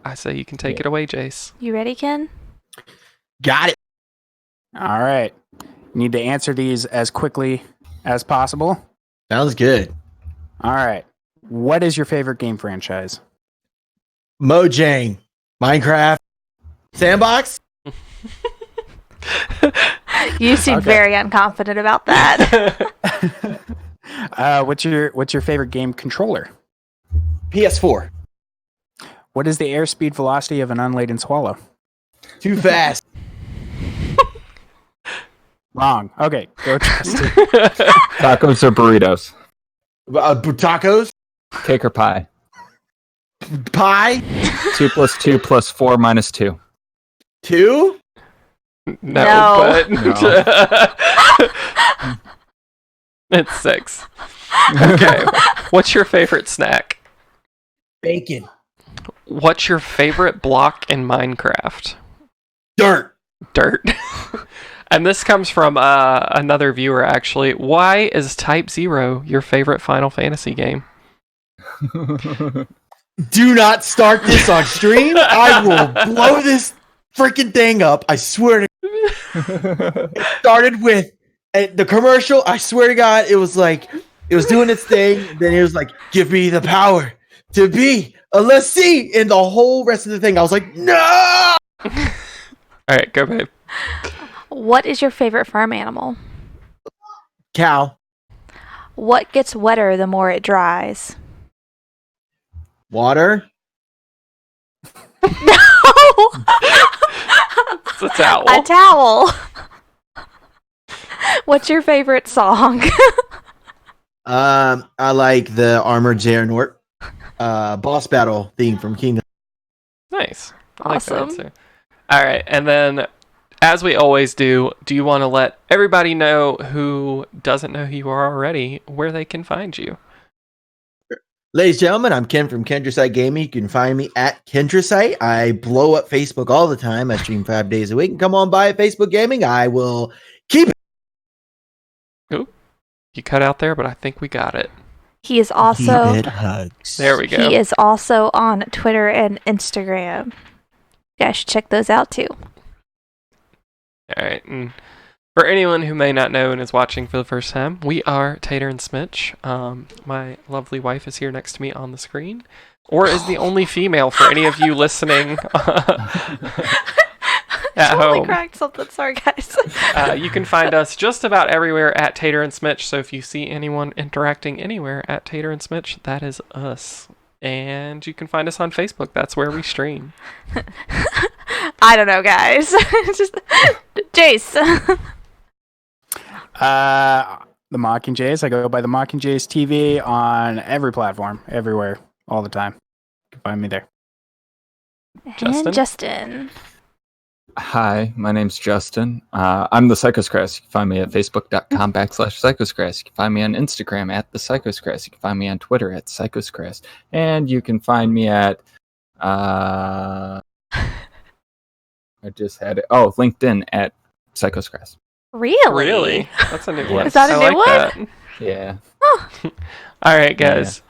I say you can take it away, Jace. You ready, Ken? Got it. All right. Need to answer these as quickly as possible. Sounds good. All right. What is your favorite game franchise? Mojang, Minecraft, Sandbox. You seem Okay. very unconfident about that. What's your favorite game controller? PS4. What is the airspeed velocity of an unladen swallow? Too fast. Wrong. Okay, go Justin. Tacos or burritos? Tacos. Cake or pie? Pie. 2 + 2 + 4 - 2. 2. No. But it's 6. Okay. What's your favorite snack? Bacon. What's your favorite block in Minecraft? Dirt. Dirt. And this comes from another viewer, actually. Why is Type 0 your favorite Final Fantasy game? Do not start this on stream. I will blow this freaking thing up. I swear to It started with the commercial. I swear to God, it was like, it was doing its thing. Then it was like, give me the power to be a lessee. And the whole rest of the thing, I was like, no! All right, go, babe. What is your favorite farm animal? Cow. What gets wetter the more it dries? Water. No! It's a towel. A towel. What's your favorite song? I like the Armored Xehanort boss battle theme from Kingdom. Nice. I like that Awesome. answer. All right, and then, as we always do you want to let everybody know who doesn't know who you are already where they can find you? Ladies and gentlemen, I'm Ken from Kendrisite Gaming. You can find me at Kendrisite. I blow up Facebook all the time. I stream 5 days a week. And come on by at Facebook Gaming. I will keep it. You cut out there, but I think we got it. He is also Keep it hugs. There we go. he is also on Twitter and Instagram. You guys should check those out too. All right, and for anyone who may not know and is watching for the first time, we are Tater and Smitch. My lovely wife is here next to me on the screen, or is the only female for any of you listening at Totally home. cracked something. Sorry, guys. You can find us just about everywhere at Tater and Smitch, so if you see anyone interacting anywhere at Tater and Smitch, that is us. And you can find us on Facebook. That's where we stream. I don't know, guys. Just Jace. The Mockingjays. I go by the Mockingjays TV on every platform, everywhere, all the time. You can find me there. Justin? And Justin. Hi, my name's Justin. I'm the Psychoscrass. You can find me at facebook.com/Psychoscrass. You can find me on Instagram at the Psychoscrass. You can find me on Twitter at Psychoscrass. And you can find me at I just had it. Oh, LinkedIn at Psychoscrass. Really? That's a new Yeah. one. Is that a I new like one? that. Yeah. All right, guys.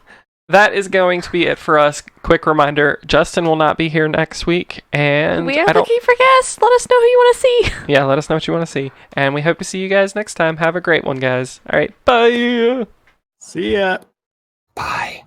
That is going to be it for us. Quick reminder, Justin will not be here next week. And We are looking for guests. Let us know who you want to see. Yeah, let us know what you want to see. And we hope to see you guys next time. Have a great one, guys. All right, bye. See ya. Bye.